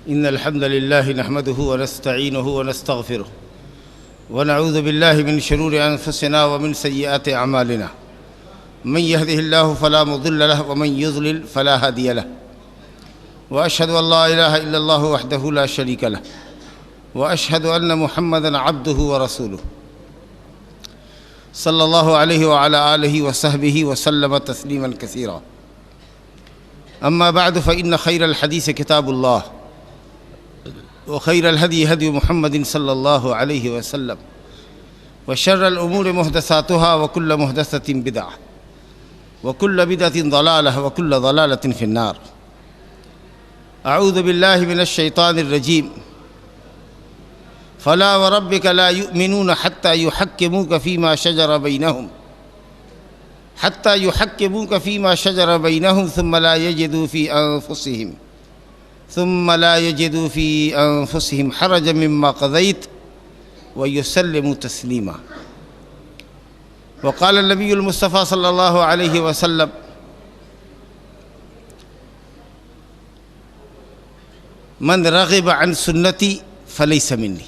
إن الحمد لله نحمده ونستعينه ونستغفره ونعوذ بالله من شرور أنفسنا ومن سيئات أعمالنا. من يهده الله فلا مضل له ومن يضلل فلا هادي له. وأشهد أن لا إله إلا الله وحده لا شريك له وأشهد أن محمدًا عبده ورسوله صلى الله عليه وعلى آله وصحبه وسلم تسليما كثيرا. أما بعد فإن خير الحديث كتاب الله وخير الهدي هدي محمد صلى الله عليه وسلم وشر الأمور محدثاتها وكل محدثة بدعة وكل بدعة ضلالة وكل ضلالة في النار. أعوذ بالله من الشيطان الرجيم. فلا وربك لا يؤمنون حتى يحكموك فيما شجر بينهم ثم لا يجدوا في أنفسهم حرجا مما قضيت ويسلموا تسليما. وقال النبي المصطفى صلى الله عليه وسلم: من رغب عن سنتي فليس مني.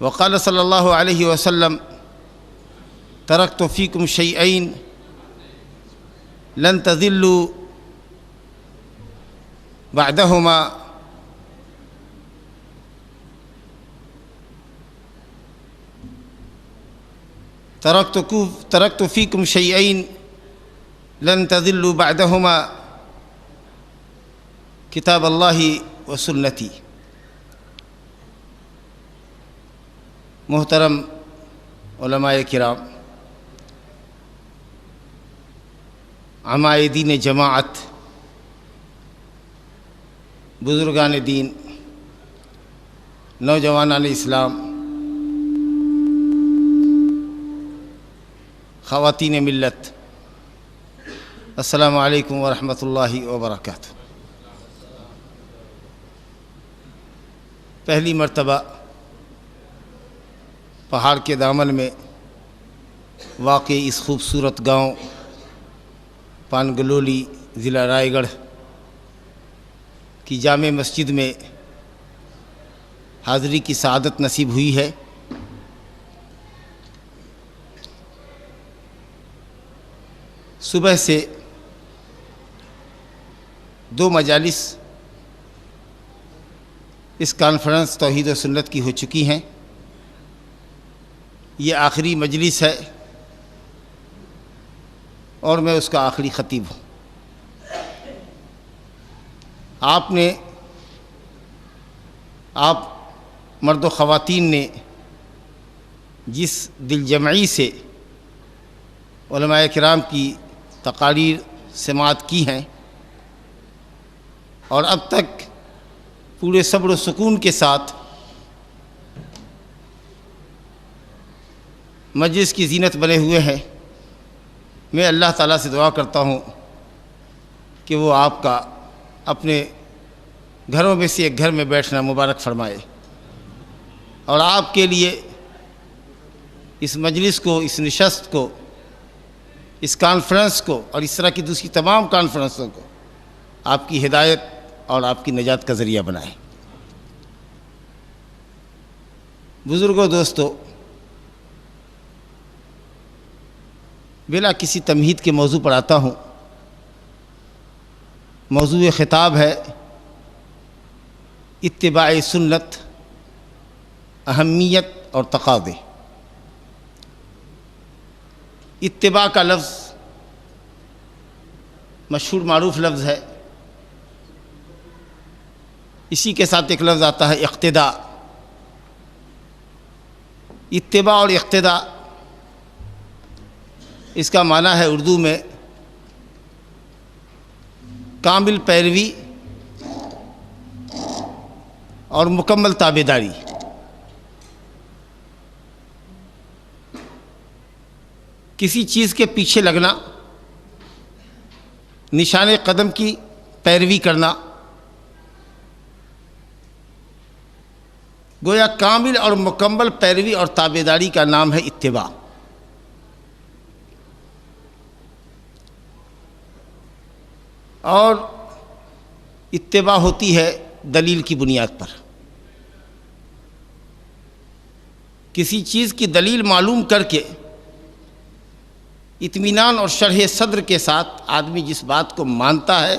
وقال صلى الله عليه وسلم: تركت فيكم شيئين لن تضلوا بعدهما تركت فيكم شيئين لن تضلوا بعدهما کتاب اللہ و سنتی. محترم علماء کرام، عمائدین جماعت، بزرگان دین، نوجوانان اسلام، خواتین ملت، السلام علیکم ورحمۃ اللہ وبرکاتہ. پہلی مرتبہ پہاڑ کے دامن میں واقع اس خوبصورت گاؤں پانگلولی، ضلع رائے گڑھ کی جامع مسجد میں حاضری کی سعادت نصیب ہوئی ہے. صبح سے 2 مجالس اس کانفرنس توحید و سنت کی ہو چکی ہیں. یہ آخری مجلس ہے اور میں اس کا آخری خطیب ہوں. آپ مرد و خواتین نے جس دل جمعی سے علماء کرام کی تقاریر سماعت کی ہیں اور اب تک پورے صبر و سکون کے ساتھ مجلس کی زینت بنے ہوئے ہیں، میں اللہ تعالیٰ سے دعا کرتا ہوں کہ وہ آپ کا اپنے گھروں میں سے ایک گھر میں بیٹھنا مبارک فرمائے اور آپ کے لیے اس مجلس کو، اس نشست کو، اس کانفرنس کو اور اس طرح کی دوسری تمام کانفرنسوں کو آپ کی ہدایت اور آپ کی نجات کا ذریعہ بنائے. بزرگوں، دوستو، بلا کسی تمہید کے موضوع پر آتا ہوں. موضوع خطاب ہے اتباع سنت، اہمیت اور تقاضے. اتباع کا لفظ مشہور معروف لفظ ہے. اسی کے ساتھ ایک لفظ آتا ہے اقتداء. اتباع اور اقتداء اس کا معنی ہے اردو میں کامل پیروی اور مکمل تابعداری. کسی چیز کے پیچھے لگنا، نشان قدم کی پیروی کرنا، گویا کامل اور مکمل پیروی اور تابعداری کا نام ہے اتباع. اور اتباع ہوتی ہے دلیل کی بنیاد پر. کسی چیز کی دلیل معلوم کر کے اطمینان اور شرح صدر کے ساتھ آدمی جس بات کو مانتا ہے،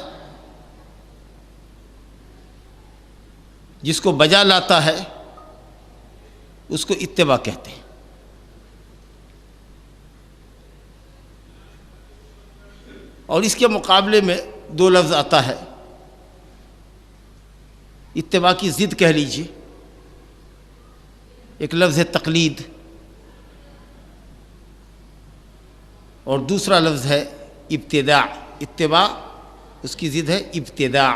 جس کو بجا لاتا ہے، اس کو اتباع کہتے ہیں. اور اس کے مقابلے میں دو لفظ آتا ہے، اتباع کی ضد کہہ لیجیے. ایک لفظ ہے تقلید اور دوسرا لفظ ہے ابتداع. اتباع اس کی ضد ہے ابتداع.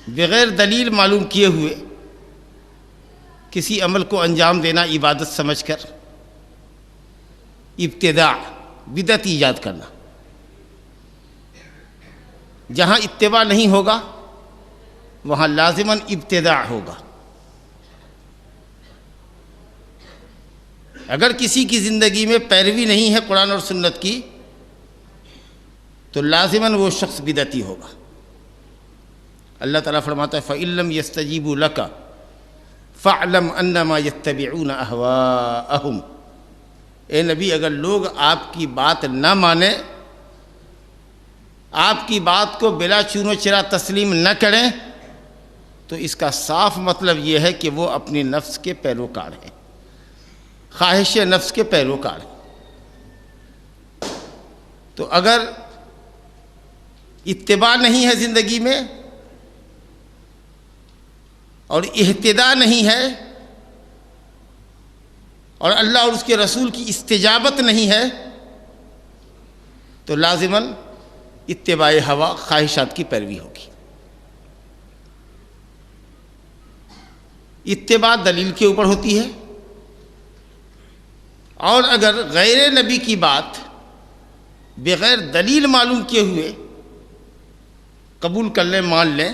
بغیر دلیل معلوم کیے ہوئے کسی عمل کو انجام دینا عبادت سمجھ کر ابتداع، بدعت ایجاد کرنا. جہاں اتباع نہیں ہوگا وہاں لازماً ابتداع ہوگا. اگر کسی کی زندگی میں پیروی نہیں ہے قرآن اور سنت کی تو لازماً وہ شخص بدعتی ہوگا. اللہ تعالیٰ فرماتا ہے فَإِن لَّمْ يَسْتَجِيبُوا لَكَ فَاعْلَمْ أَنَّمَا يَتَّبِعُونَ أَهْوَاءَهُمْ. اے نبی، اگر لوگ آپ کی بات نہ مانیں، آپ کی بات کو بلا چون و چرا تسلیم نہ کریں، تو اس کا صاف مطلب یہ ہے کہ وہ اپنے نفس کے پیروکار ہیں، خواہش نفس کے پیروکار ہیں. تو اگر اتباع نہیں ہے زندگی میں اور اہتداء نہیں ہے اور اللہ اور اس کے رسول کی استجابت نہیں ہے تو لازماً اتباع ہوا، خواہشات کی پیروی ہوگی. اتباع دلیل کے اوپر ہوتی ہے، اور اگر غیر نبی کی بات بغیر دلیل معلوم کیے ہوئے قبول کر لیں، مان لیں.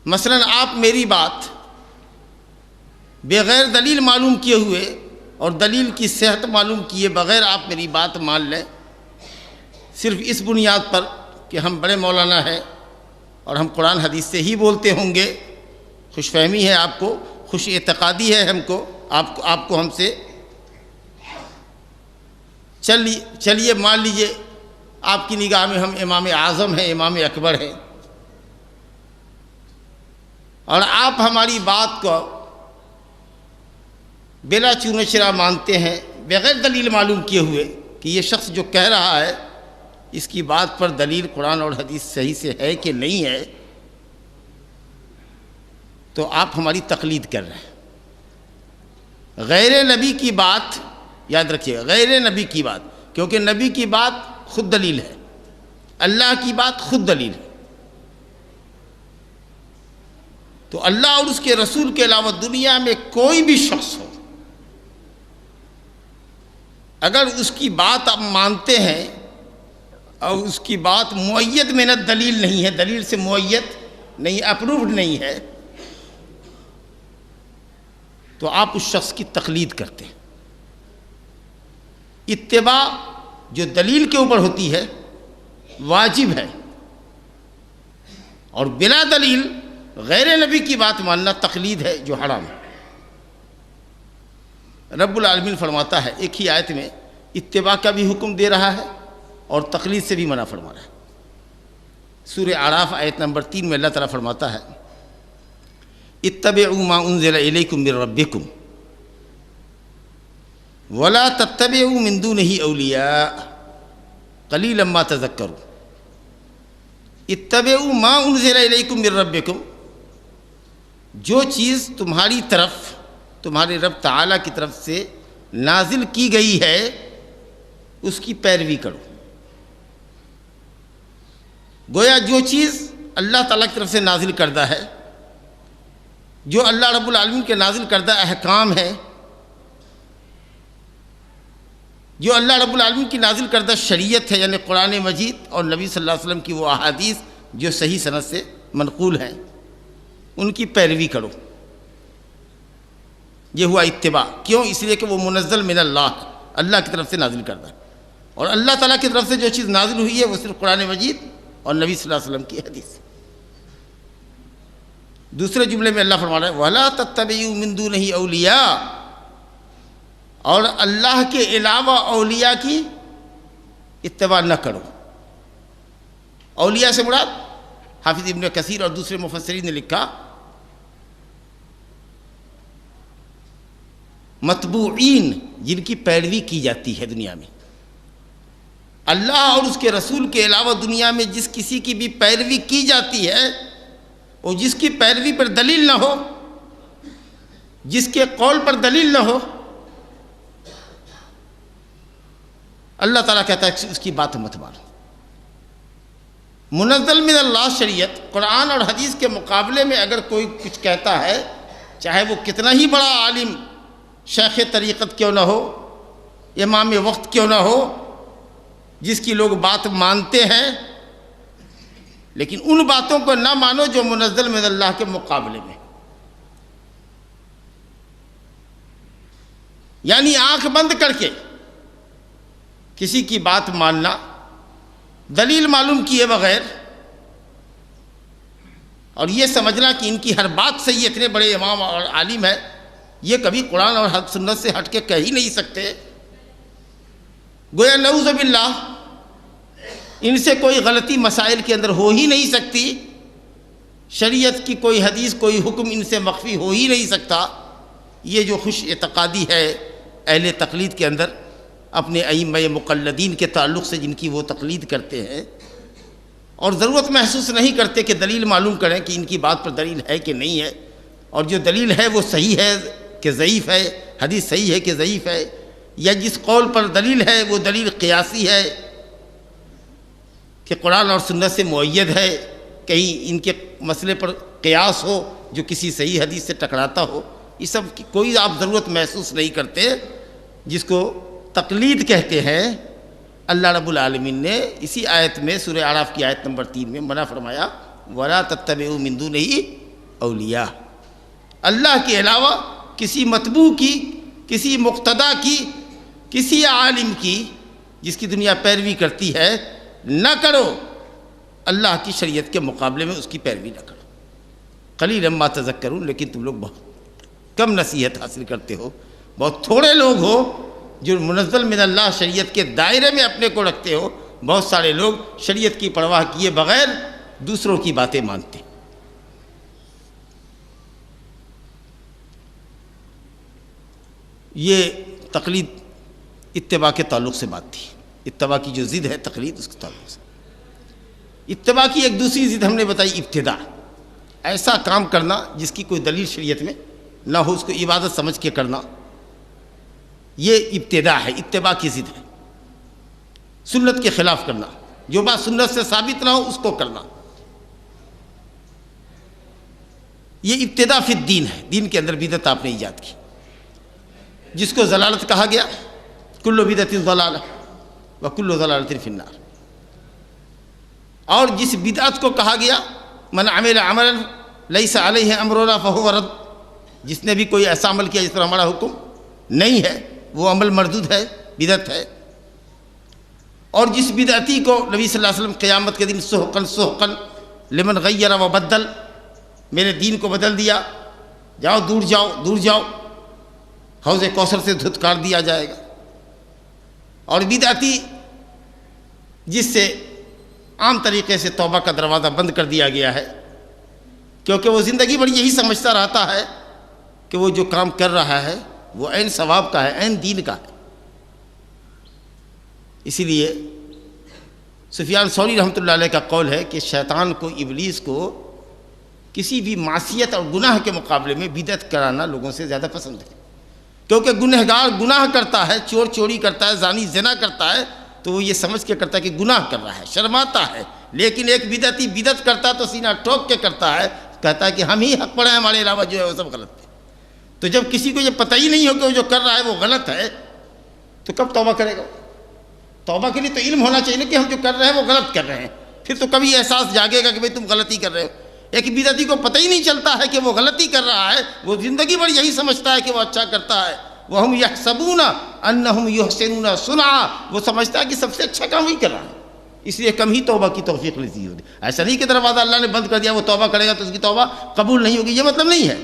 مثلا آپ میری بات بغیر دلیل معلوم کیے ہوئے اور دلیل کی صحت معلوم کیے بغیر آپ میری بات مان لیں، صرف اس بنیاد پر کہ ہم بڑے مولانا ہیں اور ہم قرآن حدیث سے ہی بولتے ہوں گے، خوش فہمی ہے آپ کو، خوش اعتقادی ہے ہم کو، آپ کو ہم سے، چلیے مان لیجئے آپ کی نگاہ میں ہم امام اعظم ہیں، امام اکبر ہیں، اور آپ ہماری بات کو بلا چون و چرا مانتے ہیں بغیر دلیل معلوم کیے ہوئے کہ یہ شخص جو کہہ رہا ہے اس کی بات پر دلیل قرآن اور حدیث صحیح سے ہے کہ نہیں ہے، تو آپ ہماری تقلید کر رہے ہیں. غیر نبی کی بات یاد رکھیے، غیر نبی کی بات، کیونکہ نبی کی بات خود دلیل ہے، اللہ کی بات خود دلیل ہے. تو اللہ اور اس کے رسول کے علاوہ دنیا میں کوئی بھی شخص ہو، اگر اس کی بات آپ مانتے ہیں اور اس کی بات مؤید من الدلیل نہیں ہے، دلیل سے مؤید نہیں، اپرووڈ نہیں ہے، تو آپ اس شخص کی تقلید کرتے ہیں. اتباع جو دلیل کے اوپر ہوتی ہے واجب ہے، اور بلا دلیل غیر نبی کی بات ماننا تقلید ہے جو حرام ہے. رب العالمین فرماتا ہے ایک ہی آیت میں اتباع کا بھی حکم دے رہا ہے اور تقلید سے بھی منع فرما رہا ہے. سورہ اعراف آیت نمبر 3 میں اللہ تعالیٰ فرماتا ہے اتبعوا ما انزل الیکم من ربکم ولا تتبعوا من دونه اولیاء قلیلا ما تذکرون. اتبعوا ما انزل الیکم من ربکم، جو چیز تمہاری طرف، تمہارے رب تعالیٰ کی طرف سے نازل کی گئی ہے اس کی پیروی کرو. گویا جو چیز اللہ تعالیٰ کی طرف سے نازل کردہ ہے، جو اللہ رب العالمین کے نازل کردہ احکام ہے، جو اللہ رب العالمین کی نازل کردہ شریعت ہے، یعنی قرآن مجید اور نبی صلی اللہ علیہ وسلم کی وہ احادیث جو صحیح سند سے منقول ہیں، ان کی پیروی کرو. یہ ہوا اتباع. کیوں؟ اس لیے کہ وہ منزل من اللہ، اللہ کی طرف سے نازل کردہ. اور اللہ تعالیٰ کی طرف سے جو چیز نازل ہوئی ہے وہ صرف قرآن مجید اور نبی صلی اللہ علیہ وسلم کی حدیث ہے۔ دوسرے جملے میں اللہ فرما رہا ہے وَلَا تَتَّبِعُوا مِن دُونِهِ أَوْلِيَاءَ، اور اللہ کے علاوہ اولیاء کی اتباع نہ کرو۔ اولیاء سے مراد حافظ ابن کثیر اور دوسرے مفسرین نے لکھا متبوعین، جن کی پیروی کی جاتی ہے دنیا میں۔ اللہ اور اس کے رسول کے علاوہ دنیا میں جس کسی کی بھی پیروی کی جاتی ہے، اور جس کی پیروی پر دلیل نہ ہو، جس کے قول پر دلیل نہ ہو، اللہ تعالیٰ کہتا ہے کہ اس کی بات مت مانو۔ منزل من اللہ شریعت، قرآن اور حدیث کے مقابلے میں اگر کوئی کچھ کہتا ہے، چاہے وہ کتنا ہی بڑا عالم شیخ طریقت کیوں نہ ہو، امام وقت کیوں نہ ہو، جس کی لوگ بات مانتے ہیں، لیکن ان باتوں کو نہ مانو جو منزل من اللہ کے مقابلے میں، یعنی آنکھ بند کر کے کسی کی بات ماننا دلیل معلوم کیے بغیر، اور یہ سمجھنا کہ ان کی ہر بات سے یہ اتنے بڑے امام اور عالم ہے، یہ کبھی قرآن اور سنت سے ہٹ کے کہہ ہی نہیں سکتے۔ گویا نعوذ باللہ ان سے کوئی غلطی مسائل کے اندر ہو ہی نہیں سکتی، شریعت کی کوئی حدیث کوئی حکم ان سے مخفی ہو ہی نہیں سکتا۔ یہ جو خوش اعتقادی ہے اہل تقلید کے اندر، اپنے ائمہ مقلدین کے تعلق سے جن کی وہ تقلید کرتے ہیں، اور ضرورت محسوس نہیں کرتے کہ دلیل معلوم کریں کہ ان کی بات پر دلیل ہے کہ نہیں ہے، اور جو دلیل ہے وہ صحیح ہے کہ ضعیف ہے، حدیث صحیح ہے کہ ضعیف ہے، یا جس قول پر دلیل ہے وہ دلیل قیاسی ہے کہ قرآن اور سنت سے مؤید ہے، کہیں ان کے مسئلے پر قیاس ہو جو کسی صحیح حدیث سے ٹکراتا ہو، یہ سب کی کوئی آپ ضرورت محسوس نہیں کرتے۔ جس کو تقلید کہتے ہیں، اللہ رب العالمین نے اسی آیت میں سورہ اعراف کی آیت نمبر 3 میں منع فرمایا وَلَا تَتَّبِعُوا مِن دُونِهِ أَوْلِيَاءَ، اللہ کے علاوہ کسی متبوع کی، کسی مقتدا کی، کسی عالم کی جس کی دنیا پیروی کرتی ہے نہ کرو، اللہ کی شریعت کے مقابلے میں اس کی پیروی نہ کرو۔ قلیلا ما تذکرون، لیکن تم لوگ بہت کم نصیحت حاصل کرتے ہو، بہت تھوڑے لوگ ہو جو منزل من اللہ شریعت کے دائرے میں اپنے کو رکھتے ہو۔ بہت سارے لوگ شریعت کی پرواہ کیے بغیر دوسروں کی باتیں مانتے ہیں۔ یہ تقلید اتباع کے تعلق سے بات تھی، اتباع کی جو ضد ہے تقلید، اس کے تعلق سے۔ اتباع کی ایک دوسری ضد ہم نے بتائی ابتداع، ایسا کام کرنا جس کی کوئی دلیل شریعت میں نہ ہو، اس کو عبادت سمجھ کے کرنا، یہ ابتداع ہے، اتباع کی ضد ہے۔ سنت کے خلاف کرنا، جو بات سنت سے ثابت نہ ہو اس کو کرنا، یہ ابتداع فی الدین ہے، دین کے اندر بدعت آپ نے ایجاد کی، جس کو ضلالت کہا گیا، کل بدعت ضلالہ وکل ضلالۃ فی النار۔ اور جس بدعت کو کہا گیا من عمل عملا لیس علیہ امرنا فہو رد، جس نے بھی کوئی ایسا عمل کیا جس پر ہمارا حکم نہیں ہے، وہ عمل مردود ہے، بدعت ہے۔ اور جس بدعتی کو نبی صلی اللہ علیہ وسلم قیامت کے دن سحقن سحقن لمن غیر و بدل، میرے دین کو بدل دیا، جاؤ دور جاؤ دور جاؤ، حوض کوثر سے دھتکار دیا جائے گا۔ اور بدعتی جس سے عام طریقے سے توبہ کا دروازہ بند کر دیا گیا ہے، کیونکہ وہ زندگی بھر یہی سمجھتا رہتا ہے کہ وہ جو کام کر رہا ہے وہ عین ثواب کا ہے، عین دین کا ہے۔ اسی لیے سفیان ثوری رحمۃ اللہ علیہ کا قول ہے کہ شیطان کو، ابلیس کو کسی بھی معصیت اور گناہ کے مقابلے میں بدعت کرانا لوگوں سے زیادہ پسند ہے، کیونکہ گنہگار گناہ کرتا ہے، چور چوری کرتا ہے، زانی زنا کرتا ہے، تو وہ یہ سمجھ کے کرتا ہے کہ گناہ کر رہا ہے، شرماتا ہے۔ لیکن ایک بدعتی بدعت کرتا ہے تو سینہ ٹھوک کے کرتا ہے، کہتا ہے کہ ہم ہی حق پر ہیں، ہمارے علاوہ جو ہے وہ سب غلط ہے۔ تو جب کسی کو یہ پتہ ہی نہیں ہو کہ وہ جو کر رہا ہے وہ غلط ہے، تو کب توبہ کرے گا؟ توبہ کے لیے تو علم ہونا چاہیے کہ ہم جو کر رہے ہیں وہ غلط کر رہے ہیں، پھر تو کبھی احساس جاگے گا کہ بھئی تم غلطی کر رہے ہو۔ ایک بدعتی کو پتہ ہی نہیں چلتا ہے کہ وہ غلطی کر رہا ہے، وہ زندگی بھر یہی سمجھتا ہے کہ وہ اچھا کرتا ہے۔ وَهُمْ يَحْسَبُونَ انہم یحسنون صنعا، وہ سمجھتا ہے کہ سب سے اچھا کام وہی کر رہا ہے، اس لیے کم ہی توبہ کی توفیق نصیب ہوتی. ایسا نہیں کہ دروازہ اللہ نے بند کر دیا، وہ توبہ کرے گا تو اس کی توبہ قبول نہیں ہوگی، یہ مطلب نہیں ہے.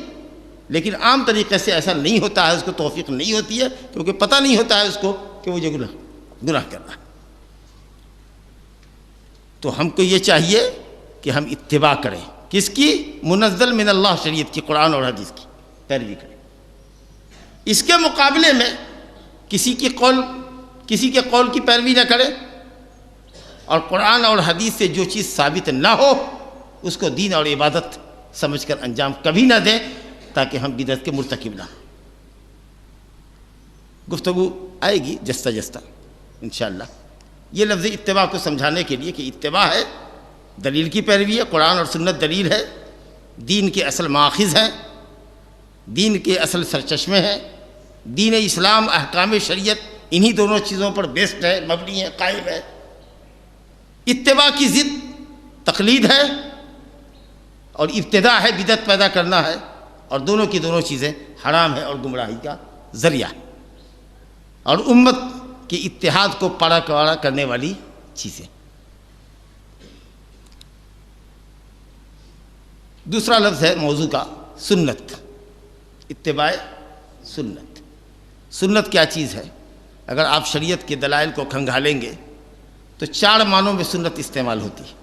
لیکن عام طریقے سے ایسا نہیں ہوتا ہے، اس کو توفیق نہیں ہوتی ہے، کیونکہ پتہ نہیں ہوتا ہے اس کو کہ وہ جو گناہ کر رہا ہے. تو ہم کو یہ چاہیے کہ ہم اتباع کریں، کس کی؟ منزل من اللہ شریعت کی، قرآن اور حدیث کی پیروی کریں. اس کے مقابلے میں کسی کے قول کی پیروی نہ کریں، اور قرآن اور حدیث سے جو چیز ثابت نہ ہو اس کو دین اور عبادت سمجھ کر انجام کبھی نہ دیں، تاکہ ہم بدعت کے مرتکب نہ ہوں. گفتگو آئے گی جستہ جستہ انشاءاللہ. یہ لفظ اتباع کو سمجھانے کے لیے کہ اتباع ہے، دلیل کی پیروی ہے، قرآن اور سنت دلیل ہے، دین کے اصل ماخذ ہیں، دین کے اصل سرچشمے ہیں، دین اسلام احکام شریعت انہی دونوں چیزوں پر بیسڈ ہے، مبنی ہے، قائم ہے. اتباع کی ضد تقلید ہے، اور ابتداع ہے، بدعت پیدا کرنا ہے، اور دونوں کی دونوں چیزیں حرام ہے اور گمراہی کا ذریعہ ہے، اور امت کے اتحاد کو پارا کوارا کرنے والی چیزیں. دوسرا لفظ ہے موضوع کا سنت، اتباع سنت. سنت کیا چیز ہے؟ اگر آپ شریعت کے دلائل کو کھنگالیں گے تو 4 معنوں میں سنت استعمال ہوتی ہے.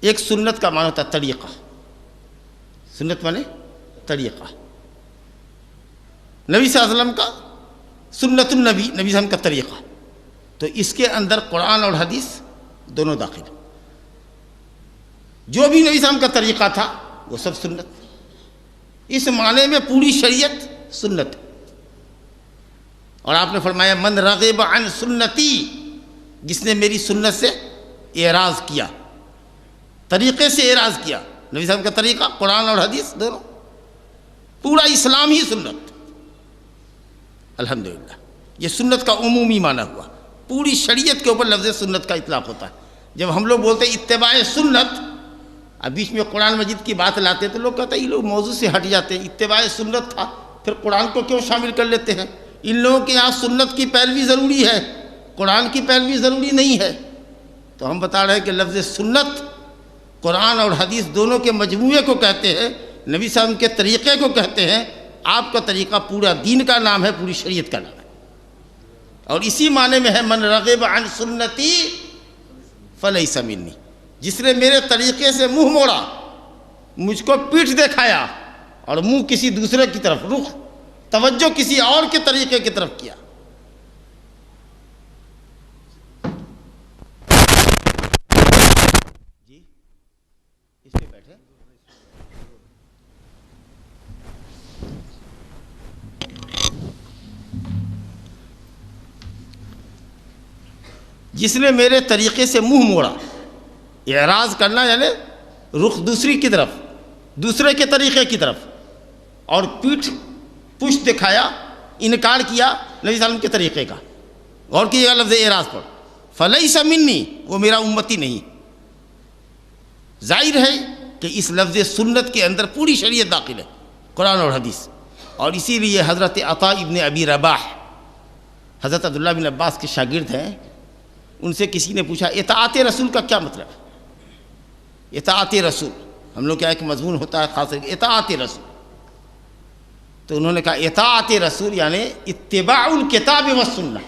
ایک سنت کا معنی ہوتا ہے طریقہ، سنت مانے طریقہ. نبی صلی اللہ علیہ وسلم کا سنت النبی، نبی صلی اللہ علیہ وسلم کا طریقہ، تو اس کے اندر قرآن اور حدیث دونوں داخل ہیں. جو بھی نبی صلی اللہ علیہ وسلم کا طریقہ تھا وہ سب سنت. اس معنی میں پوری شریعت سنت ہے. اور آپ نے فرمایا من رغب عن سنتی، جس نے میری سنت سے اعراض کیا، طریقے سے اعراض کیا. نبی صلی اللہ علیہ وسلم کا طریقہ، قرآن اور حدیث دونوں، پورا اسلام ہی سنت. الحمدللہ یہ سنت کا عمومی معنی ہوا. پوری شریعت کے اوپر لفظ سنت کا اطلاق ہوتا ہے. جب ہم لوگ بولتے ہیں اتباع سنت، اب بیچ میں قرآن مجید کی بات لاتے ہیں تو لوگ کہتے ہیں یہ لوگ موضوع سے ہٹ جاتے ہیں. اتباع سنت تھا، پھر قرآن کو کیوں شامل کر لیتے ہیں؟ ان لوگوں کے یہاں سنت کی پیروی ضروری ہے، قرآن کی پیروی ضروری نہیں ہے. تو ہم بتا رہے ہیں کہ لفظ سنت قرآن اور حدیث دونوں کے مجموعے کو کہتے ہیں، نبی صلی اللہ علیہ وسلم کے طریقے کو کہتے ہیں. آپ کا طریقہ پورا دین کا نام ہے، پوری شریعت کا نام ہے. اور اسی معنی میں ہے من رغب عن سنتی فلیس منی، جس نے میرے طریقے سے منہ موڑا، مجھ کو پیٹھ دکھایا اور منہ کسی دوسرے کی طرف، رخ توجہ کسی اور کے طریقے کی طرف کیا. جی اس پہ بیٹھے. جس نے میرے طریقے سے منہ موڑا، اعراض کرنا یعنی رخ دوسری کی طرف، دوسرے کے طریقے کی طرف، اور پشت دکھایا، انکار کیا نبی صلی اللہ علیہ وسلم کے طریقے کا. غور کیجیے گا لفظ اعراض پر، فلیس منی، وہ میرا امتی نہیں. ظاہر ہے کہ اس لفظ سنت کے اندر پوری شریعت داخل ہے، قرآن اور حدیث. اور اسی لیے حضرت عطا ابن ابی رباح حضرت عبداللہ بن عباس کے شاگرد ہیں، ان سے کسی نے پوچھا اطاعت رسول کا کیا مطلب ہے؟ اطاعت رسول ہم لوگ کیا ایک مضمون ہوتا ہے خاص اطاعت رسول. تو انہوں نے کہا اطاعت رسول یعنی اتباع الکتاب والسنہ.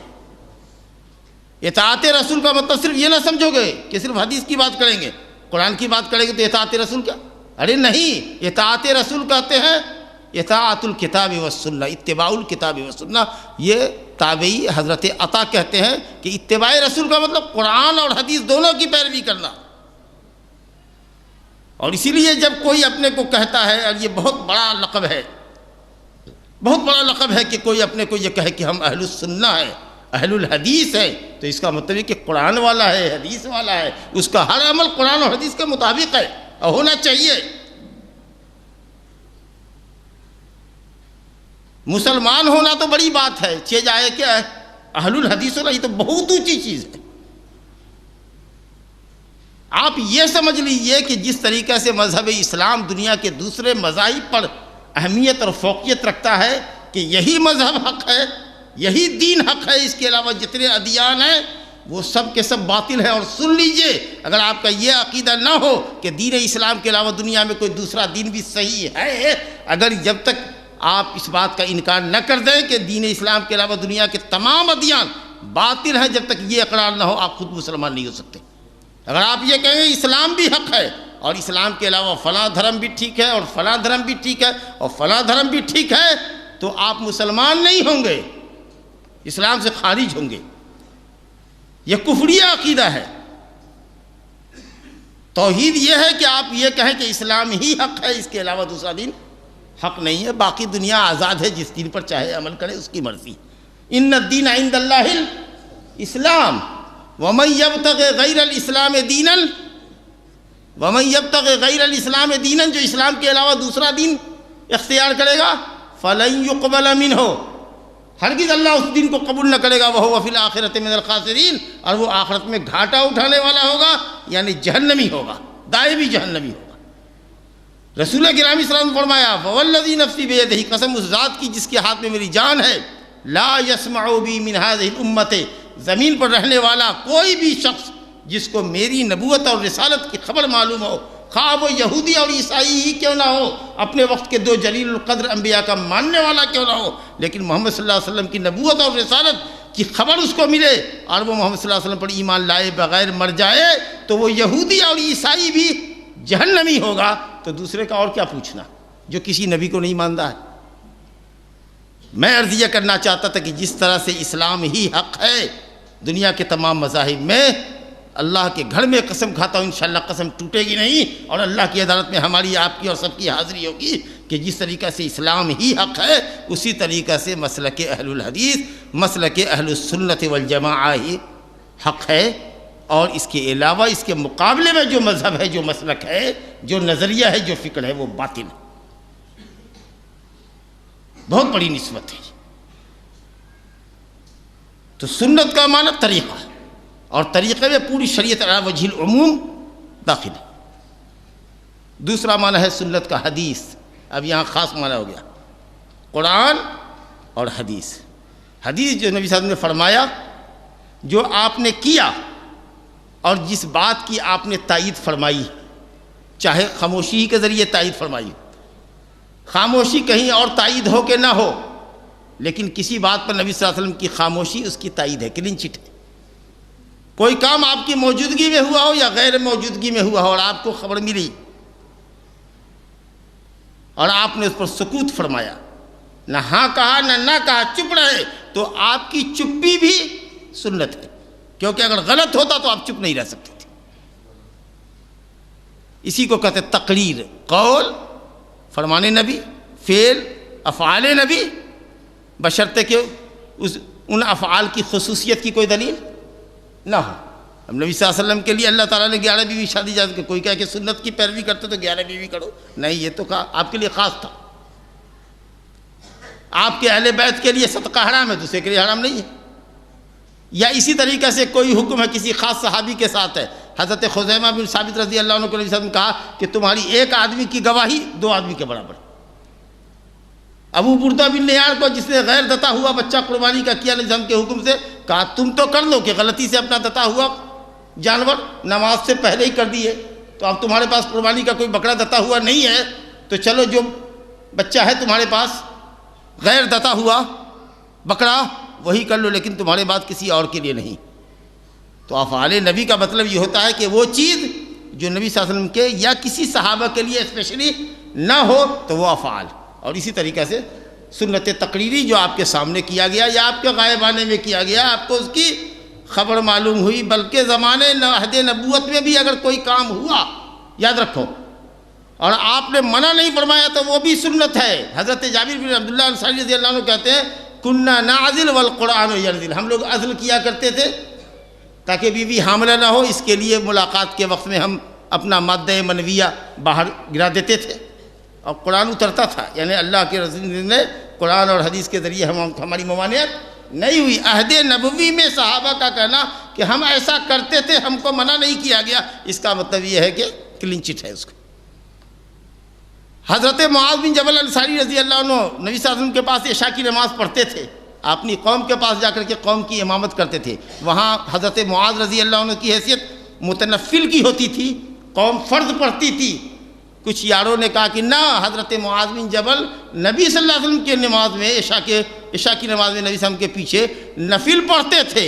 اطاعت رسول کا مطلب صرف یہ نہ سمجھو گے کہ صرف حدیث کی بات کریں گے، قرآن کی بات کریں گے تو اطاعت رسول کیا؟ ارے نہیں، اطاعت رسول کہتے ہیں اطاعت الکتاب والسنہ، اتباع الکتاب والسنہ. یہ تابعی حضرت عطا کہتے ہیں کہ اتباع رسول کا مطلب قرآن اور حدیث دونوں کی پیروی کرنا. اور اسی لیے جب کوئی اپنے کو کہتا ہے، اور یہ بہت بڑا لقب ہے، بہت بڑا لقب ہے کہ کوئی اپنے کو یہ کہے کہ ہم اہل السنہ ہیں، اہل الحدیث ہیں، تو اس کا مطلب ہے کہ قرآن والا ہے، حدیث والا ہے، اس کا ہر عمل قرآن اور حدیث کے مطابق ہے اور ہونا چاہیے. مسلمان ہونا تو بڑی بات ہے، چھ جائے کہ اہل الحدیث ہونا یہ تو بہت اونچی چیز ہے. آپ یہ سمجھ لیجئے کہ جس طریقے سے مذہب اسلام دنیا کے دوسرے مذاہب پر اہمیت اور فوقیت رکھتا ہے کہ یہی مذہب حق ہے، یہی دین حق ہے، اس کے علاوہ جتنے ادیان ہیں وہ سب کے سب باطل ہیں۔ اور سن لیجئے، اگر آپ کا یہ عقیدہ نہ ہو کہ دین اسلام کے علاوہ دنیا میں کوئی دوسرا دین بھی صحیح ہے، اگر جب تک آپ اس بات کا انکار نہ کر دیں کہ دین اسلام کے علاوہ دنیا کے تمام ادیان باطل ہیں، جب تک یہ اقرار نہ ہو آپ خود مسلمان نہیں ہو سکتے۔ اگر آپ یہ کہیں گے اسلام بھی حق ہے اور اسلام کے علاوہ فلاں دھرم بھی ٹھیک ہے اور فلاں دھرم بھی ٹھیک ہے اور فلاں دھرم بھی ٹھیک ہے، تو آپ مسلمان نہیں ہوں گے، اسلام سے خارج ہوں گے۔ یہ کفریہ عقیدہ ہے۔ توحید یہ ہے کہ آپ یہ کہیں کہ اسلام ہی حق ہے، اس کے علاوہ دوسرا دین حق نہیں ہے، باقی دنیا آزاد ہے، جس دین پر چاہے عمل کرے اس کی مرضی۔ ان الدین عند اللہ الاسلام ومن یبتغ غیر الاسلام دینا جو اسلام کے علاوہ دوسرا دین اختیار کرے گا فلن یقبل منہ، ہرگز اللہ اس دین کو قبول نہ کرے گا، وہو فی الآخرۃ من الخاسرین، اور وہ آخرت میں گھاٹا اٹھانے والا ہوگا، یعنی جہنمی ہوگا، دائمی جہنمی ہوگا۔ رسول گرامی صلی اللہ علیہ وسلم فرمایا فوالذی نفسی بیدہ، قسم اس ذات کی جس کے ہاتھ میں میری جان ہے، لا یسمع بی من ہذہ الامۃ، زمین پر رہنے والا کوئی بھی شخص جس کو میری نبوت اور رسالت کی خبر معلوم ہو، خواہ وہ یہودی اور عیسائی ہی کیوں نہ ہو، اپنے وقت کے دو جلیل القدر انبیاء کا ماننے والا کیوں نہ ہو، لیکن محمد صلی اللہ علیہ وسلم کی نبوت اور رسالت کی خبر اس کو ملے اور وہ محمد صلی اللہ علیہ وسلم پر ایمان لائے بغیر مر جائے، تو وہ یہودی اور عیسائی بھی جہنمی ہوگا۔ تو دوسرے کا اور کیا پوچھنا جو کسی نبی کو نہیں مانتا ہے۔ میں عرض یہ کرنا چاہتا تھا کہ جس طرح سے اسلام ہی حق ہے دنیا کے تمام مذاہب میں، اللہ کے گھر میں قسم کھاتا ہوں انشاءاللہ قسم ٹوٹے گی نہیں، اور اللہ کی عدالت میں ہماری آپ کی اور سب کی حاضری ہوگی کہ جس طریقہ سے اسلام ہی حق ہے اسی طریقہ سے مسلک اہل الحدیث، مسلک اہل السنت والجماعہ ہی حق ہے، اور اس کے علاوہ اس کے مقابلے میں جو مذہب ہے، جو مسلک ہے، جو نظریہ ہے، جو فکر ہے، وہ باطل ہے۔ بہت بڑی نسبت ہے۔ تو سنت کا معنی طریقہ، اور طریقے میں پوری شریعت علی وجہ العموم داخل ہے۔ دوسرا معنی ہے سنت کا حدیث، اب یہاں خاص معنی ہو گیا قرآن اور حدیث۔ حدیث جو نبی صلی اللہ علیہ وسلم نے فرمایا، جو آپ نے کیا اور جس بات کی آپ نے تائید فرمائی، چاہے خاموشی کے ذریعے تائید فرمائی، خاموشی کہیں اور تائید ہو کہ نہ ہو، لیکن کسی بات پر نبی صلی اللہ علیہ وسلم کی خاموشی اس کی تائید ہے، کلین چٹ ہے۔ کوئی کام آپ کی موجودگی میں ہوا ہو یا غیر موجودگی میں ہوا ہو اور آپ کو خبر ملی اور آپ نے اس پر سکوت فرمایا، نہ ہاں کہا نہ کہا، چپ رہے، تو آپ کی چپی بھی سنت ہے، کیونکہ اگر غلط ہوتا تو آپ چپ نہیں رہ سکتے تھے۔ اسی کو کہتے تقریر، قول فرمان نبی، فعل افعال نبی، بشرطے کہ ان افعال کی خصوصیت کی کوئی دلیل نہ ہو۔ اب نبی صلی اللہ علیہ وسلم کے لیے اللہ تعالیٰ نے 11 بیوی شادی اجازت کی، کوئی کہے کہ سنت کی پیروی کرتے تو 11 بیوی کرو، نہیں، یہ تو کہا آپ کے لیے خاص تھا۔ آپ کے اہل بیت کے لیے صدقہ حرام ہے، دوسرے کے لیے حرام نہیں ہے۔ یا اسی طریقے سے کوئی حکم ہے کسی خاص صحابی کے ساتھ ہے، حضرت خزیمہ بن ثابت رضی اللہ عنہ کو نبی صلی اللہ علیہ وسلم نے کہا کہ تمہاری ایک آدمی کی گواہی 2 آدمی کے برابر۔ ابو بردہ بن نیار کو جس نے غیر دتا ہوا بچہ قربانی کا کیا نظام کے حکم سے، کہا تم تو کر لو کہ غلطی سے اپنا دتا ہوا جانور نماز سے پہلے ہی کر دیے، تو اب تمہارے پاس قربانی کا کوئی بکرا دتا ہوا نہیں ہے، تو چلو جو بچہ ہے تمہارے پاس غیر دتا ہوا بکرا وہی کر لو، لیکن تمہارے بعد کسی اور کے لیے نہیں۔ تو افعال نبی کا مطلب یہ ہوتا ہے کہ وہ چیز جو نبی صلی اللہ علیہ وسلم کے یا کسی صحابہ کے لیے اسپیشلی نہ ہو تو وہ افعال۔ اور اسی طریقے سے سنت تقریری جو آپ کے سامنے کیا گیا یا آپ کے غائبانے میں کیا گیا، آپ کو اس کی خبر معلوم ہوئی، بلکہ زمانے عہد نبوت میں بھی اگر کوئی کام ہوا، یاد رکھو، اور آپ نے منع نہیں فرمایا تو وہ بھی سنت ہے۔ حضرت جابر بن عبداللہ انصاری رضی اللہ عنہ کہتے ہیں کننا نعزل والقرآن ینزل، ہم لوگ عزل کیا کرتے تھے تاکہ بیوی حاملہ نہ ہو، اس کے لیے ملاقات کے وقت میں ہم اپنا مادہ منویہ باہر گرا دیتے تھے اور قرآن اترتا تھا، یعنی اللہ کے رسول نے قرآن اور حدیث کے ذریعے ہماری ممانعت نہیں ہوئی۔ عہد نبوی میں صحابہ کا کہنا کہ ہم ایسا کرتے تھے، ہم کو منع نہیں کیا گیا، اس کا مطلب یہ ہے کہ کلین چٹ ہے اس کو۔ حضرت معاذ بن جبل انصاری رضی اللہ عنہ نبی صلی اللہ علیہ وسلم کے پاس عشاء کی نماز پڑھتے تھے، اپنی قوم کے پاس جا کر کے قوم کی امامت کرتے تھے۔ وہاں حضرت معاذ رضی اللہ عنہ کی حیثیت متنفل کی ہوتی تھی، قوم فرض پڑھتی تھی۔ کچھ یاروں نے کہا کہ نہ، حضرت معاذ بن جبل نبی صلی اللہ علیہ وسلم کی نماز میں عشاء کی نماز میں نبی صلی اللہ علیہ وسلم کے پیچھے نفل پڑھتے تھے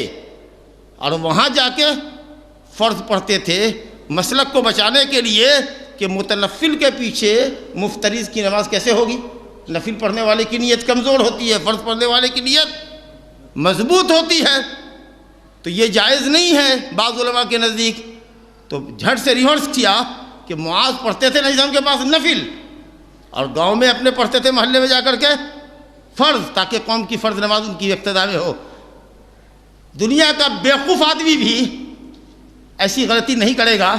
اور وہاں جا کے فرض پڑھتے تھے، مسلک کو بچانے کے لیے کہ متنفل کے پیچھے مفترض کی نماز کیسے ہوگی؟ نفل پڑھنے والے کی نیت کمزور ہوتی ہے، فرض پڑھنے والے کی نیت مضبوط ہوتی ہے، تو یہ جائز نہیں ہے بعض علماء کے نزدیک۔ تو جھٹ سے ریورس کیا کہ معاذ پڑھتے تھے نبی صلی اللہ علیہ وسلم کے پاس نفل، اور گاؤں میں اپنے پڑھتے تھے محلے میں جا کر کے فرض، تاکہ قوم کی فرض نماز ان کی اقتداء میں ہو۔ دنیا کا بیوقوف آدمی بھی ایسی غلطی نہیں کرے گا۔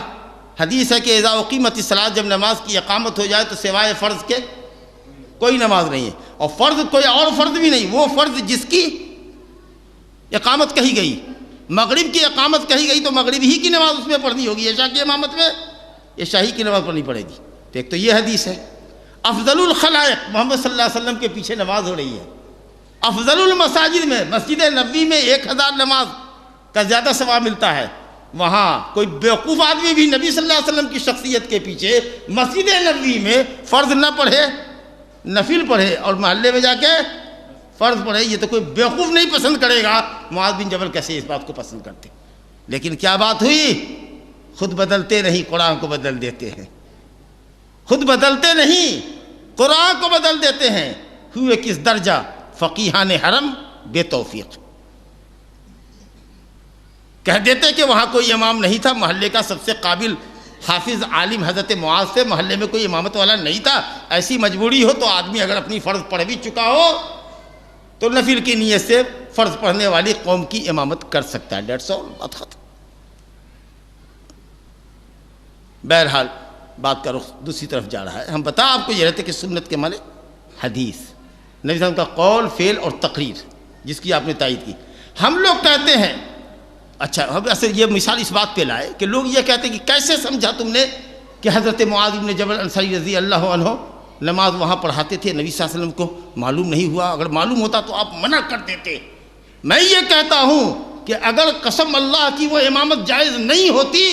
حدیث ہے کہ اذا اقیمت الصلاۃ، جب نماز کی اقامت ہو جائے تو سوائے فرض کے کوئی نماز نہیں ہے، اور فرض کوئی اور فرض بھی نہیں، وہ فرض جس کی اقامت کہی گئی۔ مغرب کی اقامت کہی گئی تو مغرب ہی کی نماز اس میں پڑھنی ہوگی، عشاء کی امامت میں عشاء ہی کی نماز پڑھنی پڑے گی۔ تو ایک تو یہ حدیث ہے۔ افضل الخلائق محمد صلی اللہ علیہ وسلم کے پیچھے نماز ہو رہی ہے۔ افضل المساجد میں مسجد نبوی میں 1000 نماز کا زیادہ ثواب ملتا ہے۔ وہاں کوئی بیوقوف آدمی بھی نبی صلی اللہ علیہ وسلم کی شخصیت کے پیچھے مسجد نبوی میں فرض نہ پڑھے، نفل پڑھے اور محلے میں جا کے فرض پڑھے، یہ تو کوئی بیوقوف نہیں پسند کرے گا۔ معاذ بن جبل کیسے اس بات کو پسند کرتے؟ لیکن کیا بات ہوئی؟ خود بدلتے نہیں، قرآن کو بدل دیتے ہیں۔ خود بدلتے نہیں، قرآن کو بدل دیتے ہیں۔ ہوئے کس درجہ فقیہان حرم بے توفیق، کہہ دیتے کہ وہاں کوئی امام نہیں تھا، محلے کا سب سے قابل حافظ عالم حضرت معاذ سے، محلے میں کوئی امامت والا نہیں تھا۔ ایسی مجبوری ہو تو آدمی اگر اپنی فرض پڑھ بھی چکا ہو تو نفل کی نیت سے فرض پڑھنے والی قوم کی امامت کر سکتا ہے۔ ڈیٹس آل، بات ختم۔ بہرحال بات کا رخ دوسری طرف جا رہا ہے۔ ہم بتا آپ کو یہ رہتے کہ سنت کے معنی حدیث، نبی صلی اللہ علیہ وسلم کا قول، فعل اور تقریر جس کی آپ نے تائید کی۔ ہم لوگ کہتے ہیں، اچھا ہم اصل یہ مثال اس بات پہ لائے کہ لوگ یہ کہتے ہیں کہ کیسے سمجھا تم نے کہ حضرت معاذ بن جبل انصاری رضی اللہ عنہ نماز وہاں پڑھاتے تھے، نبی صلی اللہ علیہ وسلم کو معلوم نہیں ہوا؟ اگر معلوم ہوتا تو آپ منع کر دیتے۔ میں یہ کہتا ہوں کہ اگر قسم اللہ کی وہ امامت جائز نہیں ہوتی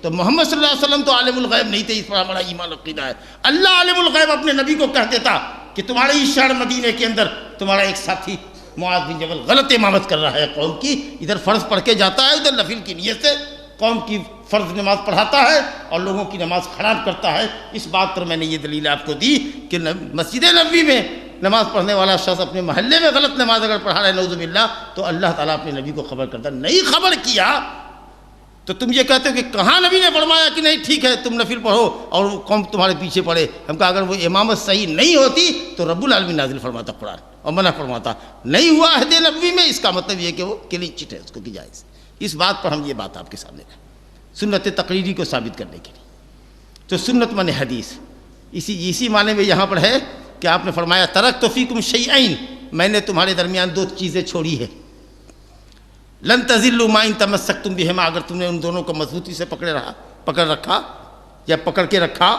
تو محمد صلی اللہ علیہ وسلم تو عالم الغیب نہیں تھے، اس پر ہمارا ایمان عقیدہ ہے۔ اللہ عالم الغیب اپنے نبی کو کہہ دیتا کہ تمہارے ہی شہر مدینے کے اندر تمہارا ایک ساتھی معاذ بن جبل غلط امامت کر رہا ہے قوم کی، ادھر فرض پڑھ کے جاتا ہے، ادھر نفل کی نیت سے قوم کی فرض نماز پڑھاتا ہے اور لوگوں کی نماز خراب کرتا ہے۔ اس بات پر میں نے یہ دلیل آپ کو دی کہ مسجد نبوی میں نماز پڑھنے والا شخص اپنے محلے میں غلط نماز اگر پڑھا رہا ہے نعوذ باللہ تو اللہ تعالیٰ اپنے نبی کو خبر کرتا، نہیں خبر کیا تو تم یہ کہتے ہو کہ کہاں نبی نے فرمایا کہ نہیں ٹھیک ہے تم نفل پڑھو اور قوم تمہارے پیچھے پڑھے۔ ہم کہا اگر وہ امامت صحیح نہیں ہوتی تو رب العالمین نازل فرماتا قرآن اور منع فرماتا، نہیں ہوا عہد نبوی میں، اس کا مطلب یہ کہ وہ کلین چٹ ہے، اس کو کی جائز۔ اس بات پر ہم یہ بات آپ کے سامنے رکھیں سنت تقریری کو ثابت کرنے کے لیے۔ تو سنت معنی حدیث اسی معنی میں یہاں پر ہے کہ آپ نے فرمایا ترکت فیکم شیئین، میں نے تمہارے درمیان 2 چیزیں چھوڑی ہے، لن تضلوا ما ان تمسکتم بہما، اگر تم نے ان دونوں کو مضبوطی سے پکڑ رکھا یا پکڑ کے رکھا،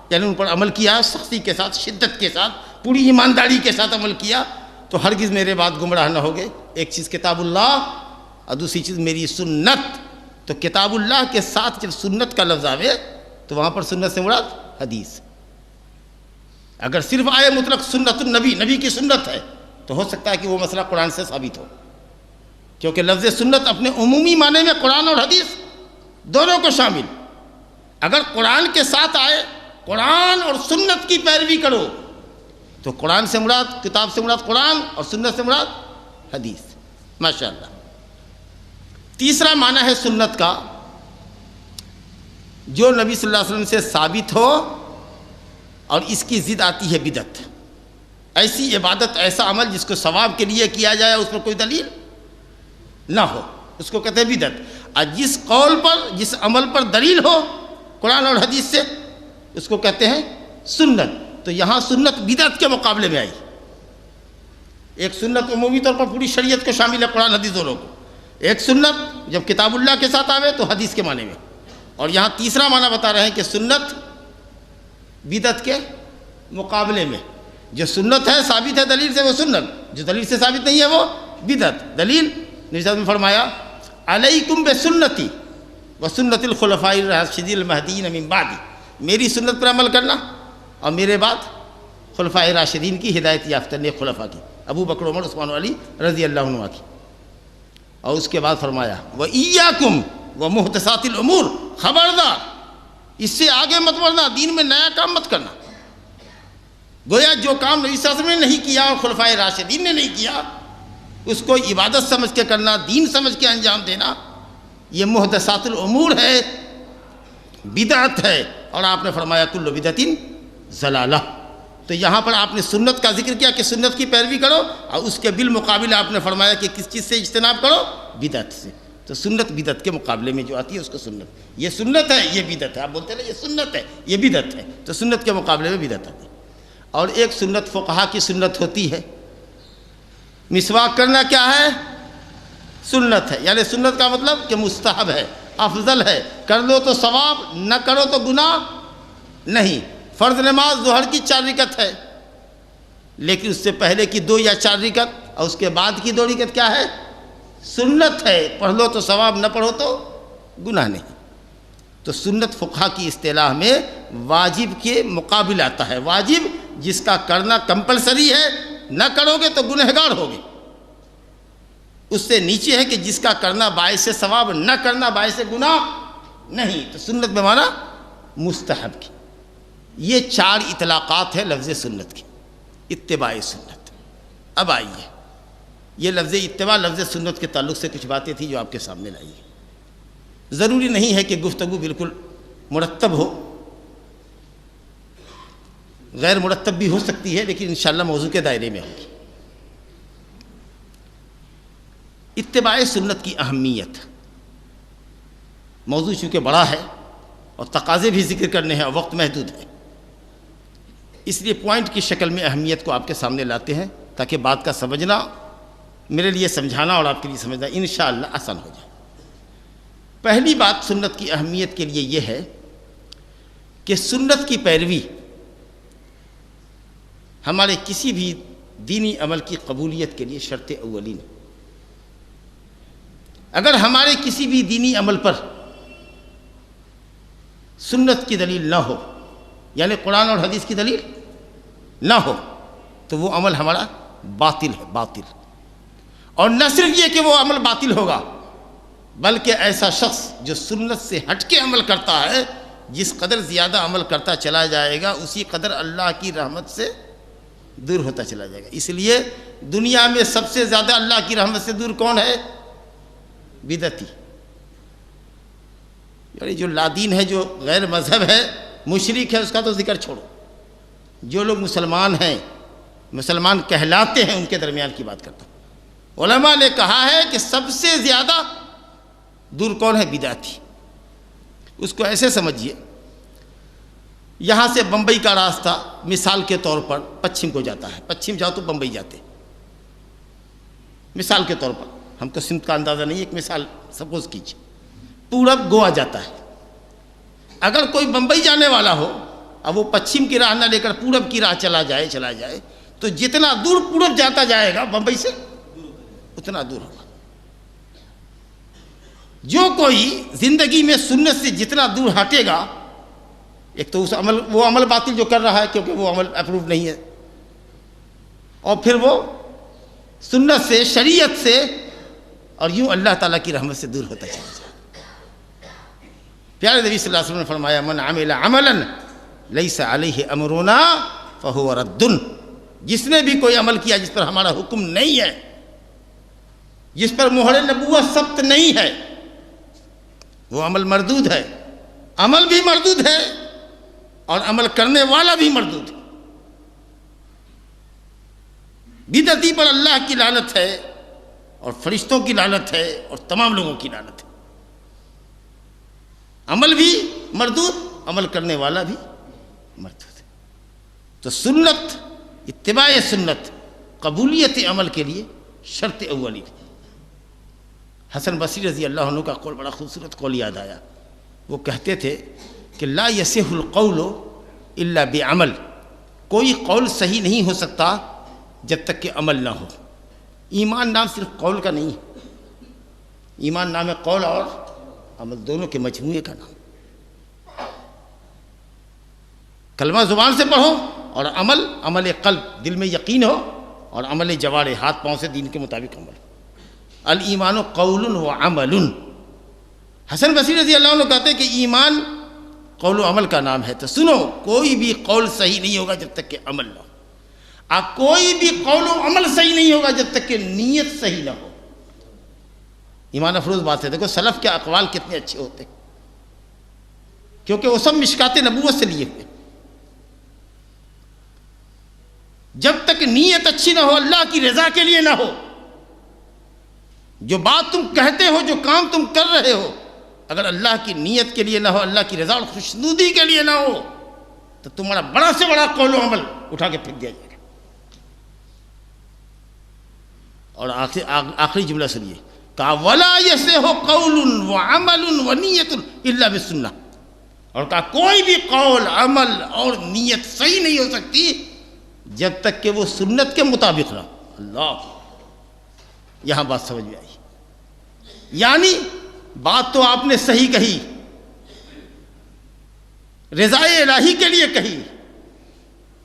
یعنی ان پر عمل کیا، سختی کے ساتھ، شدت کے ساتھ، پوری ایمانداری کے ساتھ عمل کیا تو ہرگز میرے بعد گمراہ نہ ہوگے۔ ایک چیز کتاب اللہ اور دوسری چیز میری سنت۔ تو کتاب اللہ کے ساتھ جب سنت کا لفظ آوے تو وہاں پر سنت سے مراد حدیث۔ اگر صرف آئے مطلق سنت النبی، نبی کی سنت ہے، تو ہو سکتا ہے کہ وہ مسئلہ قرآن سے ثابت ہو، کیونکہ لفظ سنت اپنے عمومی معنی میں قرآن اور حدیث دونوں کو شامل۔ اگر قرآن کے ساتھ آئے، قرآن اور سنت کی پیروی کرو، تو قرآن سے مراد، کتاب سے مراد قرآن اور سنت سے مراد حدیث۔ ماشاءاللہ۔ تیسرا معنی ہے سنت کا، جو نبی صلی اللہ علیہ وسلم سے ثابت ہو اور اس کی ضد آتی ہے بدعت، ایسی عبادت، ایسا عمل جس کو ثواب کے لیے کیا جائے اس پر کوئی دلیل نہ ہو، اس کو کہتے ہیں بدعت۔ اور جس قول پر، جس عمل پر دلیل ہو قرآن اور حدیث سے، اس کو کہتے ہیں سنت۔ تو یہاں سنت بدعت کے مقابلے میں آئی۔ ایک سنت عمومی طور پر پوری شریعت کو شامل ہے، قرآن حدیث دونوں کو۔ ایک سنت جب کتاب اللہ کے ساتھ آوے تو حدیث کے معنی میں، اور یہاں تیسرا معنی بتا رہے ہیں کہ سنت بدعت کے مقابلے میں جو سنت ہے ثابت ہے دلیل سے وہ سنت، جو دلیل سے ثابت نہیں ہے وہ بدعت۔ دلیل نبی صلی اللہ علیہ وسلم نے فرمایا علیکم بسنتی وسنت الخلفاء الراشدین المہدیین من بعدی، میری سنت پر عمل کرنا اور میرے بعد خلفاء راشدین کی ہدایت یافتہ نیک خلفاء کی، ابو بکر عمر عثمان علی رضی اللہ عنہ کی۔ اور اس کے بعد فرمایا وَإِيَّاكُمْ وَمُحْدَثَاتِ الْأُمُورِ، خبردار اس سے آگے مت بڑھنا، دین میں نیا کام مت کرنا۔ گویا جو کام نبی صلی اللہ علیہ وسلم نے نہیں کیا اور خلفائے راشدین نے نہیں کیا اس کو عبادت سمجھ کے کرنا، دین سمجھ کے انجام دینا، یہ محدثات الامور ہے، بدعت ہے۔ اور آپ نے فرمایا کل بدعت ضلالہ، تو یہاں پر آپ نے سنت کا ذکر کیا کہ سنت کی پیروی کرو، اور اس کے بالمقابل آپ نے فرمایا کہ کس چیز سے اجتناب کرو؟ بدعت سے۔ تو سنت بدعت کے مقابلے میں جو آتی ہے اس کو سنت، یہ سنت ہے یہ بدعت ہے، آپ بولتے ہیں نا یہ سنت ہے یہ بدعت ہے، تو سنت کے مقابلے میں بدعت آتی ہے۔ اور ایک سنت فقہا کی سنت ہوتی ہے، مسواک کرنا کیا ہے؟ سنت ہے، یعنی سنت کا مطلب کہ مستحب ہے، افضل ہے، کر لو تو ثواب، نہ کرو تو گناہ نہیں۔ فرض نماز ظہر کی 4 رکعت ہے، لیکن اس سے پہلے کی 2 یا 4 رکعت اور اس کے بعد کی 2 رکعت کیا ہے؟ سنت ہے، پڑھ لو تو ثواب، نہ پڑھو تو گناہ نہیں۔ تو سنت فقہا کی اصطلاح میں واجب کے مقابل آتا ہے، واجب جس کا کرنا کمپلسری ہے، نہ کرو گے تو گنہگار ہوگے۔ اس سے نیچے ہے کہ جس کا کرنا باعث ثواب، نہ کرنا باعث گناہ نہیں۔ تو سنت بمعنی مستحب کی۔ یہ 4 اطلاقات ہیں لفظ سنت کی۔ اتباع سنت۔ اب آئیے، یہ لفظ اتباع لفظ سنت کے تعلق سے کچھ باتیں تھیں جو آپ کے سامنے لائیے۔ ضروری نہیں ہے کہ گفتگو بالکل مرتب ہو، غیر مرتب بھی ہو سکتی ہے، لیکن انشاءاللہ موضوع کے دائرے میں ہوگی۔ اتباع سنت کی اہمیت، موضوع چونکہ بڑا ہے اور تقاضے بھی ذکر کرنے ہیں اور وقت محدود ہے، اس لیے پوائنٹ کی شکل میں اہمیت کو آپ کے سامنے لاتے ہیں تاکہ بات کا سمجھنا، میرے لیے سمجھانا اور آپ کے لیے سمجھنا انشاءاللہ آسان ہو جائے۔ پہلی بات سنت کی اہمیت کے لیے یہ ہے کہ سنت کی پیروی ہمارے کسی بھی دینی عمل کی قبولیت کے لیے شرط اولین ہے۔ اگر ہمارے کسی بھی دینی عمل پر سنت کی دلیل نہ ہو، یعنی قرآن اور حدیث کی دلیل نہ ہو، تو وہ عمل ہمارا باطل ہے، باطل۔ اور نہ صرف یہ کہ وہ عمل باطل ہوگا، بلکہ ایسا شخص جو سنت سے ہٹ کے عمل کرتا ہے، جس قدر زیادہ عمل کرتا چلا جائے گا اسی قدر اللہ کی رحمت سے دور ہوتا چلا جائے گا۔ اس لیے دنیا میں سب سے زیادہ اللہ کی رحمت سے دور کون ہے؟ بدعتی، یعنی جو لادین ہے، جو غیر مذہب ہے، مشرک ہے، اس کا تو ذکر چھوڑو۔ جو لوگ مسلمان ہیں، مسلمان کہلاتے ہیں، ان کے درمیان کی بات کرتا ہوں۔ علماء نے کہا ہے کہ سب سے زیادہ دور کون ہے؟ بدعتی۔ اس کو ایسے سمجھیے، یہاں سے بمبئی کا راستہ مثال کے طور پر پچھم کو جاتا ہے، پچھم جاؤ تو بمبئی جاتے، مثال کے طور پر، ہم کو سمت کا اندازہ نہیں، ایک مثال سپوز کیجیے۔ پورب گوا جاتا ہے، اگر کوئی بمبئی جانے والا ہو اب وہ پچھم کی راہ نہ لے کر پورب کی راہ چلا جائے تو جتنا دور پورب جاتا جائے گا بمبئی سے اتنا دور ہوگا۔ جو کوئی زندگی میں سنت سے جتنا دور ہٹے گا، ایک تو وہ عمل باطل جو کر رہا ہے کیونکہ وہ عمل اپروو نہیں ہے، اور پھر وہ سنت سے، شریعت سے، اور یوں اللہ تعالیٰ کی رحمت سے دور ہوتا چلا جائے۔ پیارے نبی صلی اللہ علیہ وسلم نے فرمایا من عمل عملا لیس علیہ امرنا فہو رد، جس نے بھی کوئی عمل کیا جس پر ہمارا حکم نہیں ہے، جس پر مہر نبوت ثبت نہیں ہے، وہ عمل مردود ہے۔ عمل بھی مردود ہے اور عمل کرنے والا بھی مردود ہے۔ بدعتی پر اللہ کی لعنت ہے اور فرشتوں کی لعنت ہے اور تمام لوگوں کی لعنت ہے۔ عمل بھی مردود، عمل کرنے والا بھی مردود ہے۔ تو سنت، اتباع سنت قبولیت عمل کے لیے شرط اولی ہے۔ حسن بصری رضی اللہ عنہ کا قول بڑا خوبصورت قول یاد آیا۔ وہ کہتے تھے کہ لا یصح القول الا بعمل کوئی قول صحیح نہیں ہو سکتا جب تک کہ عمل نہ ہو. ایمان نام صرف قول کا نہیں ہے، ایمان نام ہے قول اور عمل دونوں کے مجموعے کا نام. کلمہ زبان سے پڑھو اور عمل قلب دل میں یقین ہو، اور عمل جوارح ہاتھ پاؤں سے دین کے مطابق عمل. الایمان قول و عمل. حسن بصری رضی اللہ عنہ کہتے ہیں کہ ایمان قول و عمل کا نام ہے. تو سنو، کوئی بھی قول صحیح نہیں ہوگا جب تک کہ عمل نہ ہو، اور کوئی بھی قول و عمل صحیح نہیں ہوگا جب تک کہ نیت صحیح نہ ہو. ایمان افروز بات ہے. دیکھو سلف کے اقوال کتنے اچھے ہوتے ہیں، کیونکہ وہ سب مشکات نبوت سے لیے ہوئے. جب تک نیت اچھی نہ ہو، اللہ کی رضا کے لیے نہ ہو، جو بات تم کہتے ہو، جو کام تم کر رہے ہو، اگر اللہ کی نیت کے لیے نہ ہو، اللہ کی رضا اور خوشنودی کے لیے نہ ہو، تو تمہارا بڑا سے بڑا قول و عمل اٹھا کے پھینک دیا جائے گا. اور آخری جملہ سنیے، کہا وَلَا يَصِحُ قَوْلٌ وَعَمَلٌ وَنِيَّةٌ إِلَّا بِالسُّنَّةِ. اور کہا کوئی بھی قول، عمل اور نیت صحیح نہیں ہو سکتی جب تک کہ وہ سنت کے مطابق نہ. اللہ، یہاں بات سمجھ میں آئی. یعنی بات تو آپ نے صحیح کہی، رضائے الہی کے لیے کہی،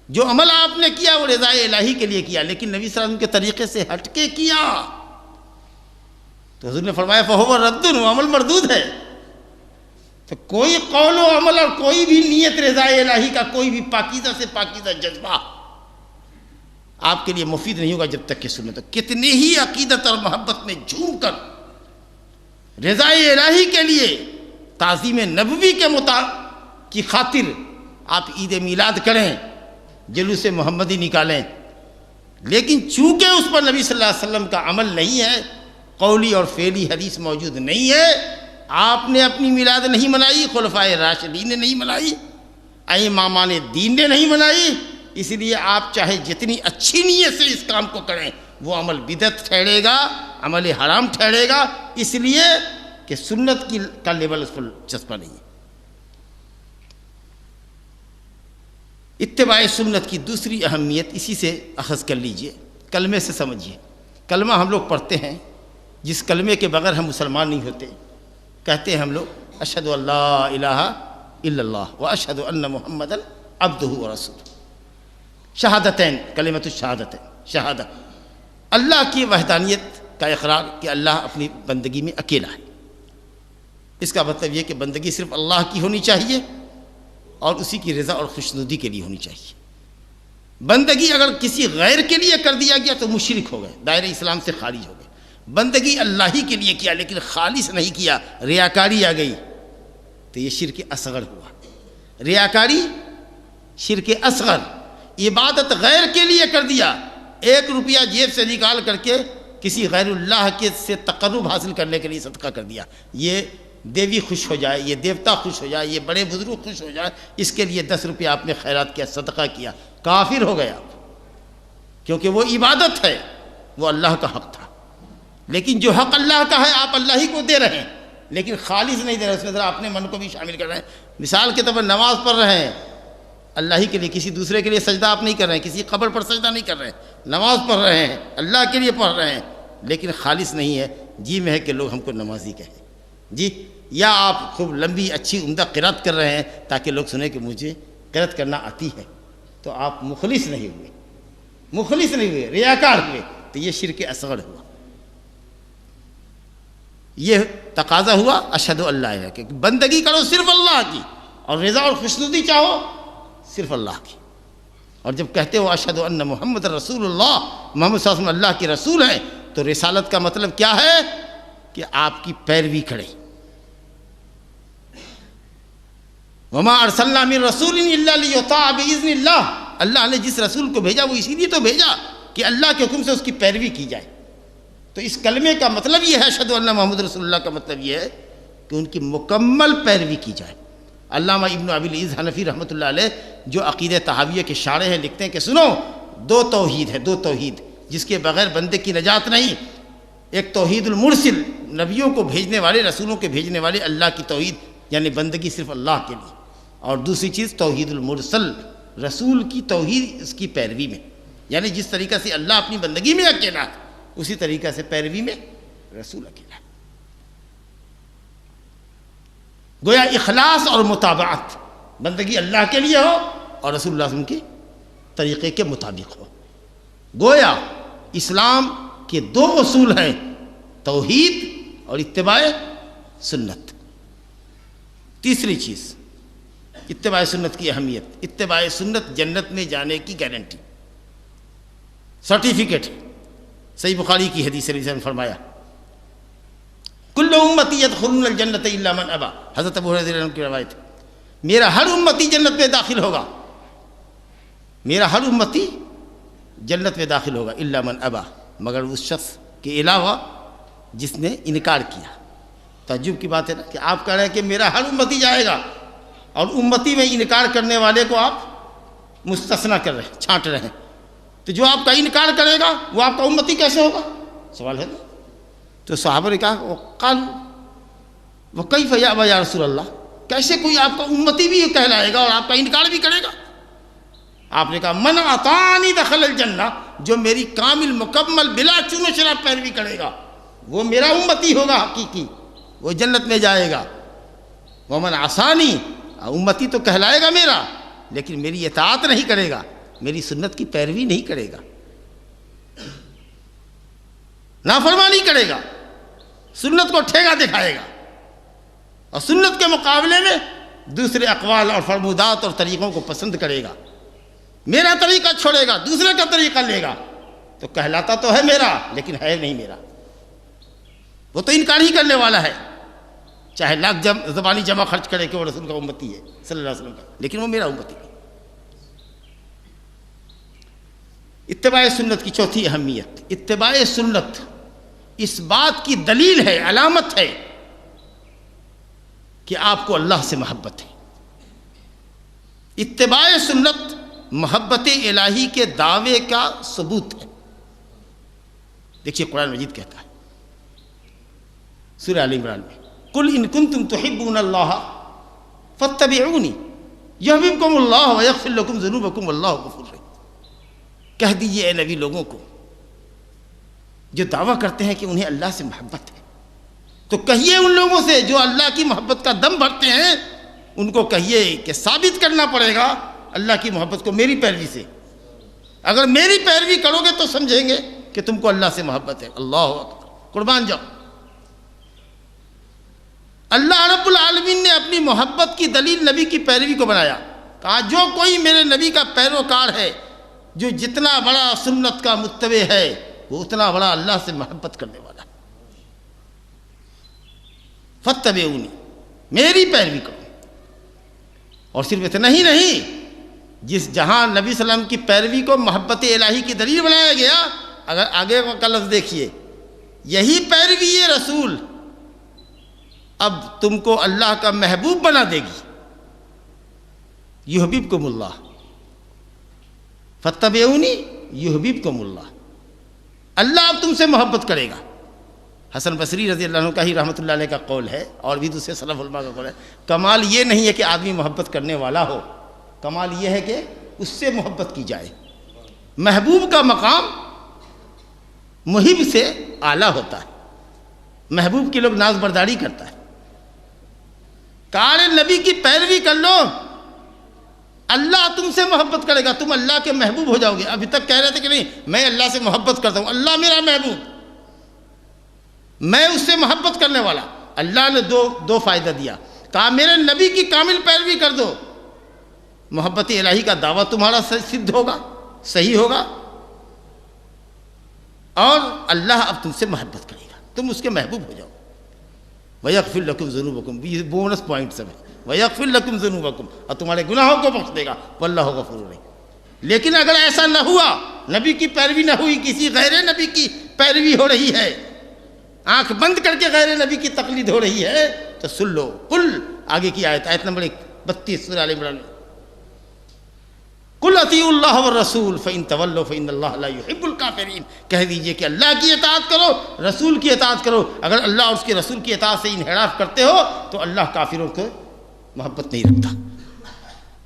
جو عمل آپ نے کیا وہ رضائے الہی کے لیے کیا، لیکن نبی صلی اللہ علیہ وسلم کے طریقے سے ہٹ کے کیا تو حضور نے فرمایا فَهُوَ رَدٌّ، وہ عمل مردود ہے. تو کوئی قول و عمل اور کوئی بھی نیت رضائے الہی کا، کوئی بھی پاکیزہ سے پاکیزہ جذبہ آپ کے لیے مفید نہیں ہوگا جب تک کہ سنت. کتنے ہی عقیدت اور محبت میں جھوم کر رضائے الہی کے لیے تعظیم نبوی کی خاطر آپ عید میلاد کریں، جلوس محمدی نکالیں، لیکن چونکہ اس پر نبی صلی اللہ علیہ وسلم کا عمل نہیں ہے، قولی اور فعلی حدیث موجود نہیں ہے، آپ نے اپنی میلاد نہیں منائی، خلفائے راشدین نے نہیں منائی، امامان دین نے نہیں منائی، اس لیے آپ چاہے جتنی اچھی نیت سے اس کام کو کریں، وہ عمل بدعت ٹھہرے گا، عمل حرام ٹھہرے گا، اس لیے کہ سنت کا لیول اس پر چسپا نہیں ہے. اتباع سنت کی دوسری اہمیت اسی سے اخذ کر لیجئے، کلمے سے سمجھیے. کلمہ ہم لوگ پڑھتے ہیں، جس کلمے کے بغیر ہم مسلمان نہیں ہوتے. کہتے ہیں ہم لوگ اشہد ان لا الہ الا اللہ و اشہد ان محمدا عبدہ و رسولہ. شہادتین، کلمۃ الشہادتین، شہادت اللہ کی وحدانیت کا اقرار کہ اللہ اپنی بندگی میں اکیلا ہے. اس کا مطلب یہ کہ بندگی صرف اللہ کی ہونی چاہیے اور اسی کی رضا اور خوشنودی کے لیے ہونی چاہیے. بندگی اگر کسی غیر کے لیے کر دیا گیا تو مشرک ہو گئے، دائرہ اسلام سے خارج ہو گئے. بندگی اللہ ہی کے لیے کیا لیکن خالص نہیں کیا، ریاکاری آ گئی تو یہ شرک اصغر ہوا. ریاکاری شرک اصغر. عبادت غیر کے لیے کر دیا، 1 روپیہ جیب سے نکال کر کے کسی غیر اللہ کے سے تقرب حاصل کرنے کے لیے صدقہ کر دیا. یہ دیوی خوش ہو جائے، یہ دیوتا خوش ہو جائے، یہ بڑے بزرگ خوش ہو جائے، اس کے لیے 10 روپیہ آپ نے خیرات کیا، صدقہ کیا، کافر ہو گیا. کیونکہ وہ عبادت ہے، وہ اللہ کا حق تھا. لیکن جو حق اللہ کا ہے آپ اللہ ہی کو دے رہے ہیں، لیکن خالص نہیں دے رہے، اس میں ذرا اپنے من کو بھی شامل کر رہے ہیں. مثال کے طور پر نماز پڑھ رہے ہیں اللہ ہی کے لیے، کسی دوسرے کے لیے سجدہ آپ نہیں کر رہے ہیں، کسی قبر پر سجدہ نہیں کر رہے ہیں، نماز پڑھ رہے ہیں اللہ کے لیے پڑھ رہے ہیں، لیکن خالص نہیں ہے. جی میں ہے کہ لوگ ہم کو نمازی کہیں جی، یا آپ خوب لمبی اچھی عمدہ قرات کر رہے ہیں تاکہ لوگ سنیں کہ مجھے قرات کرنا آتی ہے، تو آپ مخلص نہیں ہوئے، مخلص نہیں ہوئے، ریاکار ہوئے. تو یہ شرک اصغر ہوا. یہ تقاضا ہوا اشہد ان لا الہ کہ بندگی کرو صرف اللہ کی، اور رضا اور خوشنودی چاہو صرف اللہ کی. اور جب کہتے ہو اشہد ان محمد رسول اللہ، محمد صلی اللہ علیہ وسلم اللہ کے رسول ہیں، تو رسالت کا مطلب کیا ہے کہ آپ کی پیروی کریں. وما ارسلنا من رسول الا لیطاع باذن اللہ. اللہ نے جس رسول کو بھیجا وہ اسی لیے تو بھیجا کہ اللہ کے حکم سے اس کی پیروی کی جائے. تو اس کلمے کا مطلب یہ ہے، اشہد ان محمد رسول اللہ کا مطلب یہ ہے کہ ان کی مکمل پیروی کی جائے. علامہ ابن ابی العز حنفی رحمۃ اللہ علیہ جو عقیدہ طحاویہ کے شارح ہیں، لکھتے ہیں کہ سنو، 2 توحید ہے، 2 توحید جس کے بغیر بندے کی نجات نہیں. ایک توحید المرسل، نبیوں کو بھیجنے والے، رسولوں کے بھیجنے والے اللہ کی توحید یعنی بندگی صرف اللہ کے لیے، اور دوسری چیز توحید المرسل، رسول کی توحید اس کی پیروی میں، یعنی جس طریقہ سے اللہ اپنی بندگی میں اکیلا ہے اسی طریقہ سے پیروی میں رسول اکیلا ہے۔ گویا اخلاص اور متابعت، بندگی اللہ کے لیے ہو اور رسول اللہ صلی اللہ علیہ وسلم کے طریقے کے مطابق ہو۔ گویا اسلام کے دو اصول ہیں، توحید اور اتباع سنت۔ تیسری چیز اتباع سنت کی اہمیت، اتباع سنت جنت میں جانے کی گارنٹی، سرٹیفکیٹ ہے۔ صحیح بخاری کی حدیث ہے، نے فرمایا کل امتی یدخلون الجنت الا من ابا، حضرت ابو ہریرہ رضی اللہ عنہ کی روایت ہے، میرا ہر امتی جنت میں داخل ہوگا، میرا ہر امتی جنت میں داخل ہوگا الا من ابا، مگر اس شخص کے علاوہ جس نے انکار کیا۔ تعجب کی بات ہے نا کہ آپ کہہ رہے ہیں کہ میرا ہر امتی جائے گا اور امتی میں انکار کرنے والے کو آپ مستثنیٰ کر رہے ہیں، چھانٹ رہے ہیں، تو جو آپ کا انکار کرے گا وہ آپ کا امتی کیسے ہوگا؟ سوال ہے نا۔ تو صحابہ نے کہا قالوا وکیف یأبی یا رسول اللہ، کیسے کوئی آپ کا امتی بھی کہلائے گا اور آپ کا انکار بھی کرے گا؟ آپ نے کہا من اطاعنی دخل الجنہ، جو میری کامل مکمل بلا چون و چرا پیروی کرے گا وہ میرا امتی ہوگا حقیقی، وہ جنت میں جائے گا۔ ومن عصانی، امتی تو کہلائے گا میرا لیکن میری اطاعت نہیں کرے گا، میری سنت کی پیروی نہیں کرے گا، نافرمانی کرے گا، سنت کو ٹھیکا دکھائے گا اور سنت کے مقابلے میں دوسرے اقوال اور فرمودات اور طریقوں کو پسند کرے گا، میرا طریقہ چھوڑے گا، دوسرے کا طریقہ لے گا، تو کہلاتا تو ہے میرا لیکن ہے نہیں میرا، وہ تو انکار ہی کرنے والا ہے، چاہے لاکھ زبانی جمع خرچ کرے کہ وہ رسول کا امتی ہے صلی اللہ علیہ وسلم کا، لیکن وہ میرا امتی ہے۔ اتباع سنت کی چوتھی اہمیت، اتباع سنت اس بات کی دلیل ہے، علامت ہے کہ آپ کو اللہ سے محبت ہے۔ اتباع سنت محبت الہی کے دعوے کا ثبوت ہے۔ دیکھیے قرآن مجید کہتا ہے سورہ آل عمران میں قل ان کنتم تحبون اللہ فاتبعونی یحببکم اللہ ویغفر لکم ذنوبکم واللہ غفور رحیم۔ کہہ دیجئے اے نبی لوگوں کو جو دعویٰ کرتے ہیں کہ انہیں اللہ سے محبت ہے، تو کہیے ان لوگوں سے جو اللہ کی محبت کا دم بھرتے ہیں، ان کو کہیے کہ ثابت کرنا پڑے گا اللہ کی محبت کو میری پیروی سے۔ اگر میری پیروی کرو گے تو سمجھیں گے کہ تم کو اللہ سے محبت ہے۔ اللہ اکبر، قربان جاؤ۔ اللہ رب العالمین نے اپنی محبت کی دلیل نبی کی پیروی کو بنایا، کہا جو کوئی میرے نبی کا پیروکار ہے، جو جتنا بڑا سنت کا متبع ہے، وہ اتنا بڑا اللہ سے محبت کرنے والا ہے۔ فاتبعونی، میری پیروی کرو۔ اور صرف اتنا ہی نہیں، جس جہاں نبی صلی اللہ علیہ وسلم کی پیروی کو محبت الہی کی دلیل بنایا گیا، اگر آگے کا لفظ دیکھیے، یہی پیروی رسول اب تم کو اللہ کا محبوب بنا دے گی۔ یحببکم اللہ، فاتبعونی یحببکم اللہ، اللہ اب تم سے محبت کرے گا۔ حسن بصری رضی اللہ عنہ کا ہی رحمۃ اللہ علیہ کا قول ہے، اور بھی دوسرے سلف علماء کا قول ہے، کمال یہ نہیں ہے کہ آدمی محبت کرنے والا ہو، کمال یہ ہے کہ اس سے محبت کی جائے۔ محبوب کا مقام محب سے اعلیٰ ہوتا ہے، محبوب کے لوگ ناز برداری کرتا ہے۔ کار نبی کی پیروی کر لو، اللہ تم سے محبت کرے گا، تم اللہ کے محبوب ہو جاؤ گے۔ ابھی تک کہہ رہے تھے کہ نہیں میں اللہ سے محبت کرتا ہوں، اللہ میرا محبوب، میں اس سے محبت کرنے والا۔ اللہ نے دو فائدہ دیا، کہا میرے نبی کی کامل پیروی کر دو، محبت الہی کا دعویٰ تمہارا سدھ ہوگا، صحیح ہوگا، اور اللہ اب تم سے محبت کرے گا، تم اس کے محبوب ہو جاؤ۔ وَيَغْفِرْ لَكُمْ ذُنُوبَكُمْ، یہ بونس پوائنٹ سب ہے، وَيَغْفِرْ لَكُمْ ذُنُوبَكُمْ، اور تمہارے گناہوں کو بخش دے گا، وَاللَّهُ غَفُورٌ رحیم۔ لیکن اگر ایسا نہ ہوا، نبی کی پیروی نہ ہوئی، کسی غیر نبی کی پیروی ہو رہی ہے، آنکھ بند کر کے غیر نبی کی تقلید ہو رہی ہے، تو سن لو، قل، آگے کی آیت نمبر 32 سورہ آل عمران، قل اطیعوا اللہ والرسول فإن تولوا فإن اللہ لا يحب الکافرین، کہہ دیجئے کہ اللہ کی اطاعت کرو، رسول کی اطاعت کرو، اگر اللہ اور اس کے رسول کی اطاعت سے انحراف کرتے ہو تو اللہ کافروں کو محبت نہیں رکھتا۔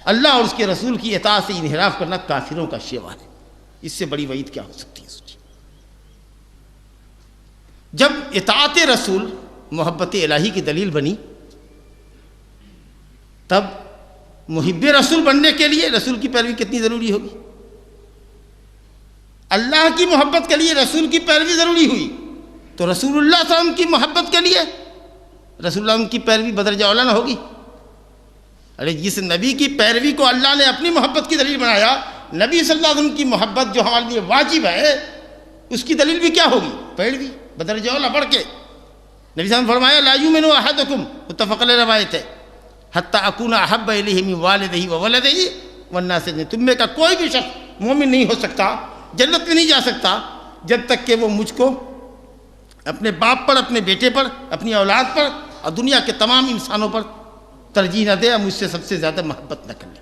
اللہ اور اس کے رسول کی اطاعت سے انحراف کرنا کافروں کا شیوا ہے۔ اس سے بڑی وعید کیا ہو سکتی ہے؟ سوچیے، جب اطاعت رسول محبت الہی کی دلیل بنی، تب محب رسول بننے کے لیے رسول کی پیروی کتنی ضروری ہوگی؟ اللہ کی محبت کے لیے رسول کی پیروی ضروری ہوئی، تو رسول اللہ صلی اللہ علیہ وسلم کی محبت کے لیے رسول اللہ کی پیروی بدرجہ اولا نہ ہوگی؟ ارے جس نبی کی پیروی کو اللہ نے اپنی محبت کی دلیل بنایا، نبی صلی اللہ علیہ وسلم کی محبت جو ہمارے لیے واجب ہے، اس کی دلیل بھی کیا ہوگی؟ پیروی بدرجہ اولا بڑھ کے۔ نبی صلی اللہ علیہ وسلم نے فرمایا لا یؤمن احدکم، متفق علیہ روایت ہے، حتی اکون احب الیہ من والدہ وولدہ والناس اجمعین، تم میں کا کوئی بھی شخص مومن نہیں ہو سکتا، جنت میں نہیں جا سکتا جب تک کہ وہ مجھ کو اپنے باپ پر، اپنے بیٹے پر، اپنی اولاد پر اور دنیا کے تمام انسانوں پر ترجیح نہ دے اور مجھ سے سب سے زیادہ محبت نہ کر لے،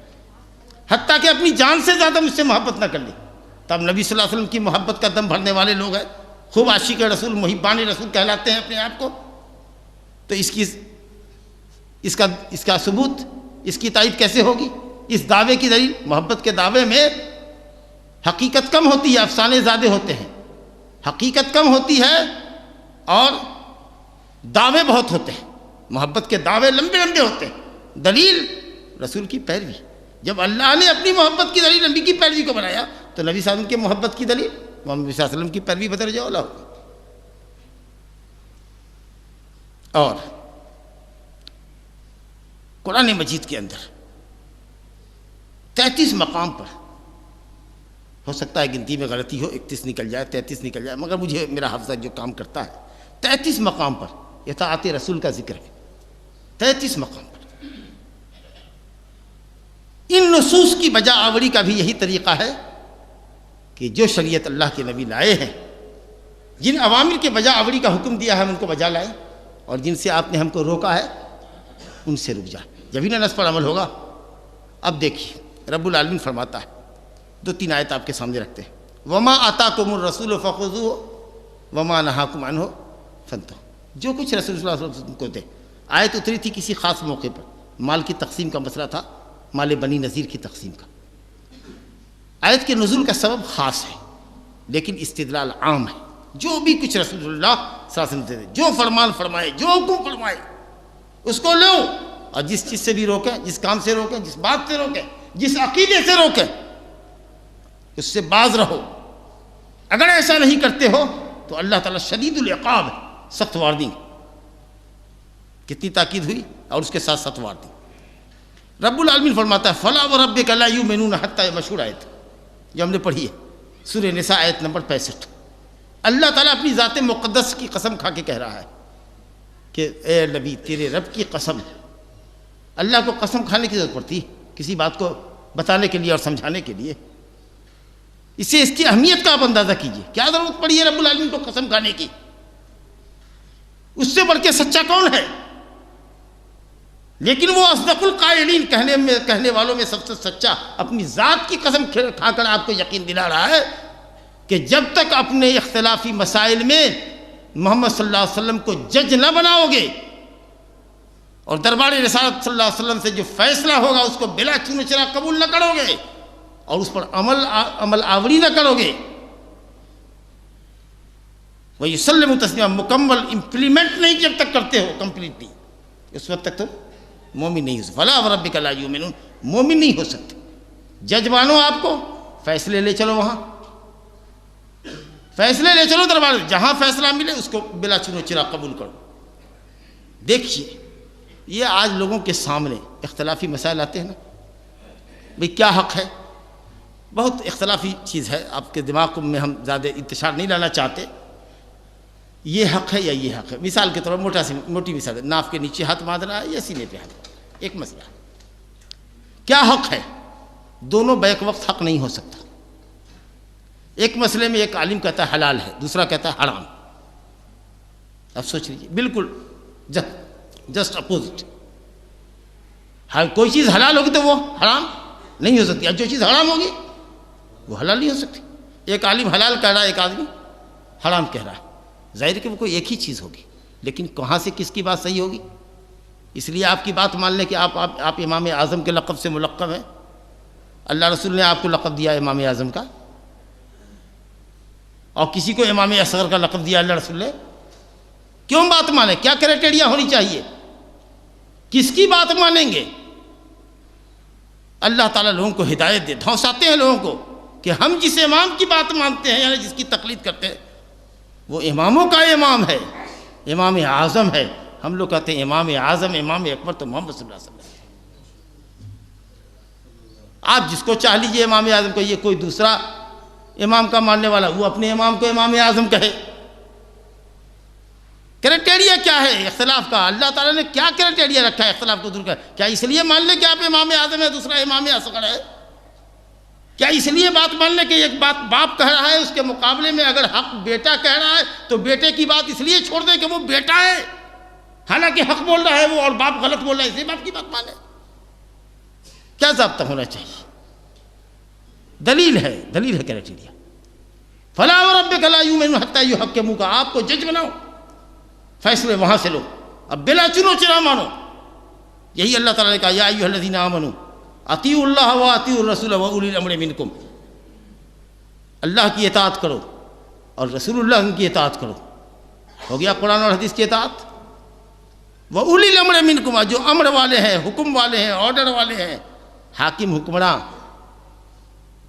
حتیٰ کہ اپنی جان سے زیادہ مجھ سے محبت نہ کر لے۔ تب نبی صلی اللہ علیہ وسلم کی محبت کا دم بھرنے والے لوگ ہیں، خوب عاشق رسول، محبان رسول کہلاتے ہیں اپنے آپ کو۔ تو اس کا ثبوت، اس کی تائید کیسے ہوگی؟ اس دعوے کی دلیل، محبت کے دعوے میں حقیقت کم ہوتی ہے، افسانے زیادہ ہوتے ہیں، حقیقت کم ہوتی ہے اور دعوے بہت ہوتے ہیں، محبت کے دعوے لمبے لمبے ہوتے ہیں۔ دلیل رسول کی پیروی، جب اللہ نے اپنی محبت کی دلیل نبی کی پیروی کو بنایا، تو نبی صلی اللہ علیہ وسلم کی محبت کی دلیل محمد صلی اللہ علیہ وسلم کی پیروی بدرجہ اولا ہوگی۔ اور قرآن مجید کے اندر 33 مقام پر، ہو سکتا ہے گنتی میں غلطی ہو، 31 نکل جائے، 33 نکل جائے، مگر مجھے میرا حافظہ جو کام کرتا ہے، 33 مقام پر اطاعت رسول کا ذکر ہے، 33 مقام پر۔ ان نصوص کی بجا آوری کا بھی یہی طریقہ ہے کہ جو شریعت اللہ کے نبی لائے ہیں، جن عوامر کے بجا آوری کا حکم دیا ہے ہم ان کو بجا لائیں، اور جن سے آپ نے ہم کو روکا ہے ان سے رک جائیں، جبھی نہ نص پر عمل ہوگا۔ اب دیکھیے رب العالمین فرماتا ہے، 2-3 آیت آپ کے سامنے رکھتے ہیں، وما آتاکم الرسول فخذوہ وما نہاکم عنہ فانتہوا، جو کچھ رسول صلی اللہ علیہ وسلم کو دے۔ آیت اتری تھی کسی خاص موقع پر، مال کی تقسیم کا مسئلہ تھا، مال بنی نذیر کی تقسیم کا۔ آیت کے نزول کا سبب خاص ہے لیکن استدلال عام ہے، جو بھی کچھ رسول اللہ صلی اللہ علیہ وسلم دے، جو فرمان فرمائے، جو حکم فرمائے اس کو لو، اور جس چیز سے بھی روکیں، جس کام سے روکیں، جس بات سے روکیں، جس عقیدے سے روکیں، اس سے باز رہو۔ اگر ایسا نہیں کرتے ہو تو اللہ تعالیٰ شدید العقاب ہے، سخت وارننگ۔ کتنی تاکید ہوئی اور اس کے ساتھ سخت وارننگ۔ رب العالمین فرماتا ہے فَلَا وَرَبِّكَ لَا يُؤْمِنُونَ حَتَّىٰ، یہ مشہور آیت جو ہم نے پڑھی ہے، سورہ نساء آیت نمبر 65۔ اللہ تعالیٰ اپنی ذات مقدس کی قسم کھا کے کہہ رہا ہے کہ اے نبی تیرے رب کی قسم ہے۔ اللہ کو قسم کھانے کی ضرورت پڑتی کسی بات کو بتانے کے لیے اور سمجھانے کے لیے؟ اس کی اہمیت کا آپ اندازہ کیجئے، کیا ضرورت پڑی ہے رب العالمین کو قسم کھانے کی؟ اس سے بڑھ کے سچا کون ہے؟ لیکن وہ اصدق القائلین، کہنے والوں میں سب سے سچا، اپنی ذات کی قسم کھا کر آپ کو یقین دلا رہا ہے کہ جب تک اپنے اختلافی مسائل میں محمد صلی اللہ علیہ وسلم کو جج نہ بناؤ گے اور دربار رسالت صلی اللہ علیہ وسلم سے جو فیصلہ ہوگا اس کو بلا چون چرا قبول نہ کرو گے اور اس پر عمل آوری نہ کرو گے، وَيُسَلِّمُ تسلیما، مکمل امپلیمنٹ نہیں جب تک کرتے ہو کمپلیٹلی، اس وقت تک تو مومن نہیں ہو سکتے۔ فَلَا وَرَبِّكَ لَا يُؤْمِنُونَ، مومن نہیں ہو سکتے۔ جج مانو آپ کو، فیصلے لے چلو، وہاں فیصلے لے چلو دربار، جہاں فیصلہ ملے اس کو بلا چون چرا قبول کرو۔ دیکھیے یہ آج لوگوں کے سامنے اختلافی مسائل آتے ہیں نا، بھئی کیا حق ہے، بہت اختلافی چیز ہے، آپ کے دماغ میں ہم زیادہ انتشار نہیں لانا چاہتے، یہ حق ہے یا یہ حق ہے۔ مثال کے طور پر موٹی مثال ہے، ناف کے نیچے ہاتھ باندھنا ہے یا سینے پہ ہاتھ، ایک مسئلہ ہے، کیا حق ہے؟ دونوں بیک وقت حق نہیں ہو سکتا۔ ایک مسئلے میں ایک عالم کہتا ہے حلال ہے، دوسرا کہتا ہے حرام۔ اب سوچ لیجیے، بالکل جسٹ اپوزٹ۔ کوئی چیز حلال ہوگی تو وہ حرام نہیں ہو سکتی، اور جو چیز حرام ہوگی وہ حلال نہیں ہو سکتی۔ ایک عالم حلال کہہ رہا ہے، ایک آدمی حرام کہہ رہا ہے، ظاہر کہ وہ کوئی ایک ہی چیز ہوگی، لیکن کہاں سے کس کی بات صحیح ہوگی؟ اس لیے آپ کی بات مان لیں کہ آپ امام اعظم کے لقب سے ملقب ہیں. اللہ رسول نے آپ کو لقب دیا امام اعظم کا، اور کسی کو امام اصغر کا لقب دیا اللہ رسول نے. کیوں بات مانیں؟ کیا کرائٹیریا ہونی چاہیے؟ کس کی بات مانیں گے؟ اللہ تعالیٰ لوگوں کو ہدایت دے، دھونساتے ہیں لوگوں کو کہ ہم جس امام کی بات مانتے ہیں یعنی جس کی تقلید کرتے ہیں وہ اماموں کا امام ہے، امام اعظم ہے. ہم لوگ کہتے ہیں امام اعظم، امام اکبر تو محمد صلی اللہ علیہ وسلم. آپ جس کو چاہ لیجئے امام اعظم کو، یہ کوئی دوسرا امام کا ماننے والا وہ اپنے امام کو امام اعظم کہے. کرائٹیریا کیا ہے اختلاف کا؟ اللہ تعالیٰ نے کیا کرائٹیریا رکھا ہے اختلاف کو دور کر؟ کیا اس لیے مان لیں کہ آپ امام اعظم ہے دوسرا امام اصغر ہے؟ کیا اس لیے بات مان لیں کہ ایک بات باپ کہہ رہا ہے اس کے مقابلے میں اگر حق بیٹا کہہ رہا ہے تو بیٹے کی بات اس لیے چھوڑ دیں کہ وہ بیٹا ہے، حالانکہ حق بول رہا ہے وہ اور باپ غلط بول رہا ہے، اسی باپ کی بات مانیں؟ کیا ضابطہ ہونا چاہیے؟ دلیل ہے کرائٹیریا. فلا وربک لا یؤمنون حتی یحکموک، آپ کو جج بناؤ، فیصلے وہاں سے لو، اب بلا چنو چرا مانو. یہی اللہ تعالیٰ نے کہا یا ایھا الذین آمنوا اطیعوا اللہ واطیعوا الرسول واولی الامر منکم. اللہ کی اطاعت کرو اور رسول اللہ کی اطاعت کرو. ہو گیا قرآن اور حدیث کی اطاعت. واولی الامر منکم، جو امر والے ہیں، حکم والے ہیں، آرڈر والے ہیں، حاکم حکمراں.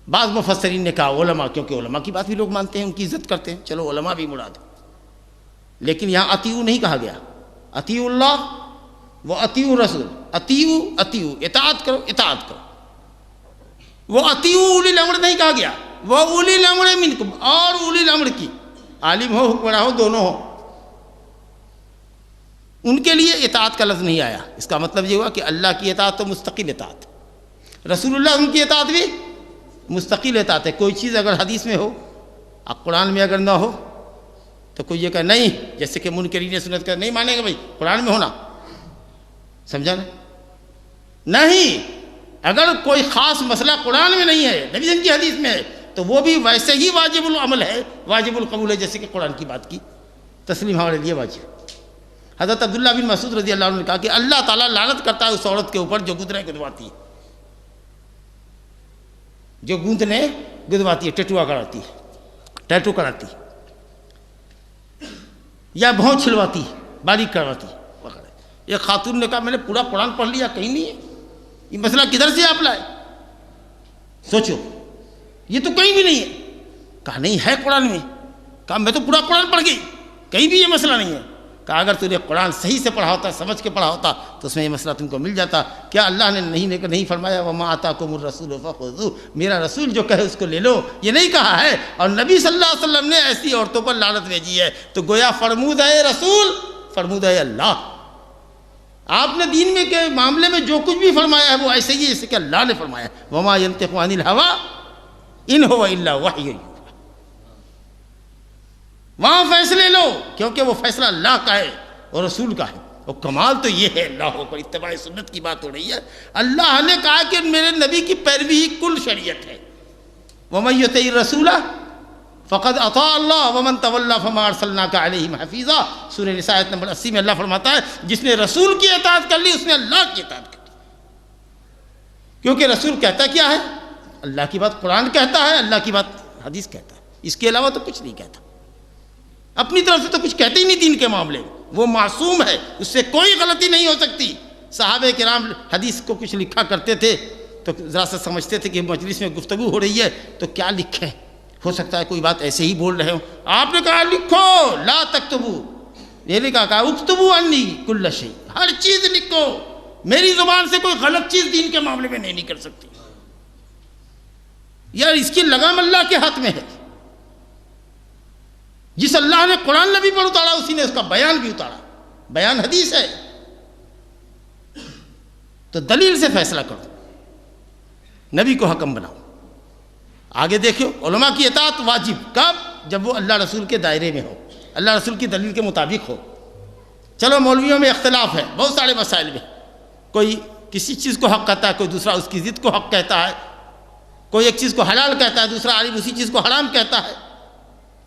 بعض مفسرین نے کہا علماء، کیونکہ علماء کی بات بھی لوگ مانتے ہیں، ان کی عزت کرتے ہیں، چلو علماء بھی مراد ہیں. لیکن یہاں اطیعوا نہیں کہا گیا، اطیعوا اللہ و اطیعوا الرسول. اطیعوا اطاعت کرو، اطاعت کرو. وہ اطیعوا اولی الامر نہیں کہا گیا، وہ اولی الامر منکم، اور اولی الامر کی عالم ہو حکمراں ہو دونوں ہو ان کے لیے اطاعت کا لفظ نہیں آیا. اس کا مطلب یہ ہوا کہ اللہ کی اطاعت تو مستقل اطاعت، رسول اللہ ان کی اطاعت بھی مستقل اطاعت ہے. کوئی چیز اگر حدیث میں ہو اب قرآن میں اگر نہ ہو تو کوئی یہ کہا نہیں، جیسے کہ منکرین سنت کا نہیں مانیں گے بھائی قرآن میں ہونا، سمجھا نا؟ نہیں، اگر کوئی خاص مسئلہ قرآن میں نہیں ہے، نبی کی حدیث میں ہے، تو وہ بھی ویسے ہی واجب العمل ہے، واجب القبول ہے، جیسے کہ قرآن کی بات کی تسلیم ہمارے لیے واجب. حضرت عبداللہ بن مسعود رضی اللہ عنہ نے کہا کہ اللہ تعالیٰ لعنت کرتا ہے اس عورت کے اوپر جو گدرے گدواتی ہے، جو گوندنے گدواتی ہے، ٹیٹو کراتی ہے، یا بھون چھلواتی ہے، باریک کرواتی ہے. ایک خاتون نے کہا میں نے پورا قرآن پڑھ لیا، کہیں نہیں ہے، یہ مسئلہ کدھر سے آپ لائے؟ سوچو، یہ تو کہیں بھی نہیں ہے. کہا نہیں ہے قرآن میں. کہا میں تو پورا قرآن پڑھ گئی، کہیں بھی یہ مسئلہ نہیں ہے. کہا اگر تو نے قرآن صحیح سے پڑھا ہوتا، سمجھ کے پڑھا ہوتا تو اس میں یہ مسئلہ تم کو مل جاتا. کیا اللہ نے نہیں فرمایا وما آتاکم الرسول فخذوہ، میرا رسول جو کہے اس کو لے لو؟ یہ نہیں کہا ہے. اور نبی صلی اللہ علیہ وسلم نے ایسی عورتوں پر لعنت بھیجی ہے. تو گویا فرمود ہے رسول، فرمود ہے اللہ. آپ نے دین میں کے معاملے میں جو کچھ بھی فرمایا ہے وہ ایسے ہی جیسے کہ اللہ نے فرمایا. وما ینطق عن الہوی ان هو الا وحی یوحی. وہاں فیصلے لو کیونکہ وہ فیصلہ اللہ کا ہے اور رسول کا ہے. اور کمال تو یہ ہے، اللہ پر اتباع سنت کی بات ہو رہی ہے. اللہ نے کہا کہ میرے نبی کی پیروی ہی کل شریعت ہے. ومن یطع الرسول فقد اطاع اللہ ومن تولی فما ارسلناک علیہم حفیظا. سورہ نساء آیت نمبر 80 میں اللہ فرماتا ہے جس نے رسول کی اطاعت کر لی اس نے اللہ کی اطاعت کر لی. کیونکہ رسول کہتا کیا ہے؟ اللہ کی بات قرآن کہتا ہے، اللہ کی بات حدیث کہتا ہے، اس کے علاوہ تو کچھ نہیں کہتا. اپنی طرف سے تو کچھ کہتے ہی نہیں دین کے معاملے میں. وہ معصوم ہے، اس سے کوئی غلطی نہیں ہو سکتی. صحابہ کرام حدیث کو کچھ لکھا کرتے تھے تو ذرا سا سمجھتے تھے کہ مجلس میں گفتگو ہو رہی ہے تو کیا لکھیں، ہو سکتا ہے کوئی بات ایسے ہی بول رہے ہوں. آپ نے کہا لکھو، لا تکتبو، یہ نہیں کہا اکتبو انی کل شیء، ہر چیز لکھو. میری زبان سے کوئی غلط چیز دین کے معاملے میں نہیں کر سکتی. یار اس کی لگام اللہ کے ہاتھ میں ہے. جس اللہ نے قرآن نبی پر اتارا اسی نے اس کا بیان بھی اتارا. بیان حدیث ہے. تو دلیل سے فیصلہ کرو، نبی کو حکم بناؤ. آگے دیکھو علماء کی اطاعت واجب کب؟ جب وہ اللہ رسول کے دائرے میں ہو، اللہ رسول کی دلیل کے مطابق ہو. چلو مولویوں میں اختلاف ہے بہت سارے مسائل میں، کوئی کسی چیز کو حق کہتا ہے، کوئی دوسرا اس کی ضد کو حق کہتا ہے، کوئی ایک چیز کو حلال کہتا ہے، دوسرا عالم اسی چیز کو حرام کہتا ہے.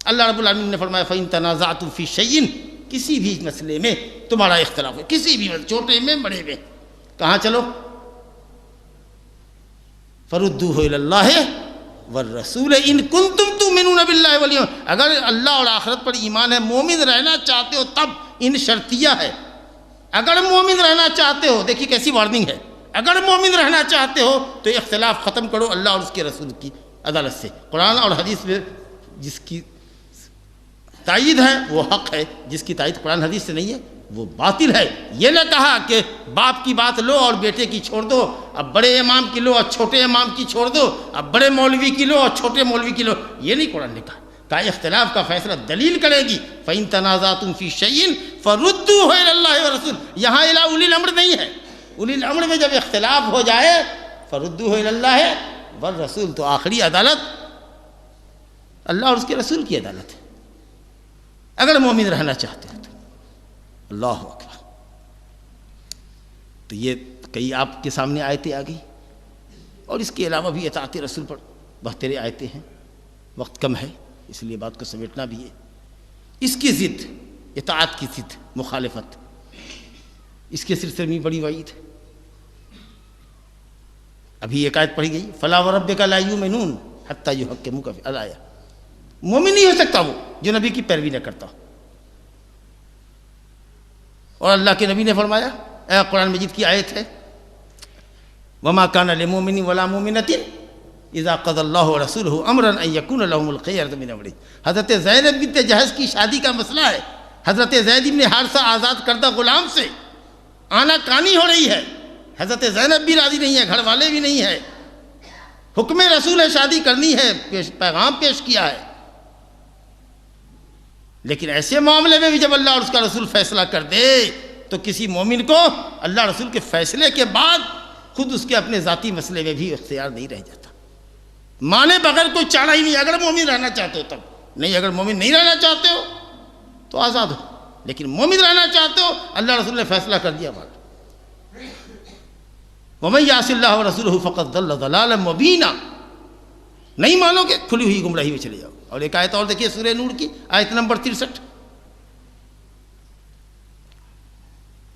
اللہ رب العالمین نے فرمایا فَإِن تَنَازَعْتُمْ فِي شَيْءٍ کسی بھی مسئلے میں تمہارا اختلاف ہے، کسی بھی مسئلے، چھوٹے میں بڑے میں، کہاں چلو؟ فردوہ الی اللہ والرسول ان کنتم تؤمنون باللہ والیوم، اگر اللہ اور آخرت پر ایمان ہے، مومن رہنا چاہتے ہو تب، ان شرطیہ ہے، اگر مومن رہنا چاہتے ہو، دیکھیے کیسی وارننگ ہے، اگر مومن رہنا چاہتے ہو تو اختلاف ختم کرو اللہ اور اس کے رسول کی عدالت سے، قرآن اور حدیث میں جس کی تائید ہے وہ حق ہے، جس کی تائید قرآن حدیث سے نہیں ہے وہ باطل ہے۔ یہ نہ کہا کہ باپ کی بات لو اور بیٹے کی چھوڑ دو، اب بڑے امام کی لو اور چھوٹے امام کی چھوڑ دو، اب بڑے مولوی کی لو اور چھوٹے مولوی کی لو، یہ نہیں قرآن نے کہا اختلاف کا فیصلہ دلیل کرے گی، فَإِن تَنَازَعْتُمْ فِي شَيْءٍ فَرُدُّوهُ إِلَى اللَّهِ وَالرَّسُولِ، یہاں الی اولی الامر نہیں ہے، اولی الامر میں جب اختلاف ہو جائے فَرُدُّوهُ إِلَى اللَّهِ وَالرَّسُولِ، تو آخری عدالت اللہ اور اس کے رسول کی عدالت ہے، اگر مومن رہنا چاہتے ہیں تو۔ اللہ اکبر۔ تو یہ کئی آپ کے سامنے آیتیں آ گئی، اور اس کے علاوہ بھی اطاعت رسول پر بہترے آیتیں ہیں، وقت کم ہے اس لیے بات کو سمیٹنا بھی ہے۔ اس کی ضد، اطاعت کی ضد مخالفت، اس کے سلسلے میں بڑی وعید ہے۔ ابھی ایک آیت پڑھی گئی، فَلَا وَرَبِّكَ لَا يُؤْمِنُونَ حَتَّى يُحَكِّمُوكَ فِي الآیہ، مومن نہیں ہو سکتا وہ جو نبی کی پیروی نہ کرتا، اور اللہ کے نبی نے فرمایا، قرآن مجید کی آیت ہے، وَمَا كَانَ لِمُؤْمِنٍ وَلَا مُؤْمِنَةٍ اذا قضى الله ورسوله امرا ان يكون لهم الخيرة من امرهم۔ حضرت زینب بنت جہش کی شادی کا مسئلہ ہے، حضرت زید بن حارثہ آزاد کردہ غلام سے آنا کانی ہو رہی ہے، حضرت زینب بھی راضی نہیں ہے، گھر والے بھی نہیں ہے، حکم رسول ہے شادی کرنی ہے، پیغام پیش کیا ہے، لیکن ایسے معاملے میں بھی جب اللہ اور اس کا رسول فیصلہ کر دے تو کسی مومن کو اللہ رسول کے فیصلے کے بعد خود اس کے اپنے ذاتی مسئلے میں بھی اختیار نہیں رہ جاتا، مانے بغیر کوئی چارہ ہی نہیں، اگر مومن رہنا چاہتے ہو تب، نہیں اگر مومن نہیں رہنا چاہتے ہو تو آزاد ہو، لیکن مومن رہنا چاہتے ہو اللہ رسول نے فیصلہ کر دیا بات۔ وَمَن يَعْصِ اللَّهَ وَرَسُولَهُ فَقَدْ ضَلَّ ضَلَالًا مُبِينًا، نہیں مانو گے کھلی ہوئی گمراہی میں چلے جاؤ۔ اور ایک آیت اور دیکھیے سورہ نور کی آیت نمبر 63،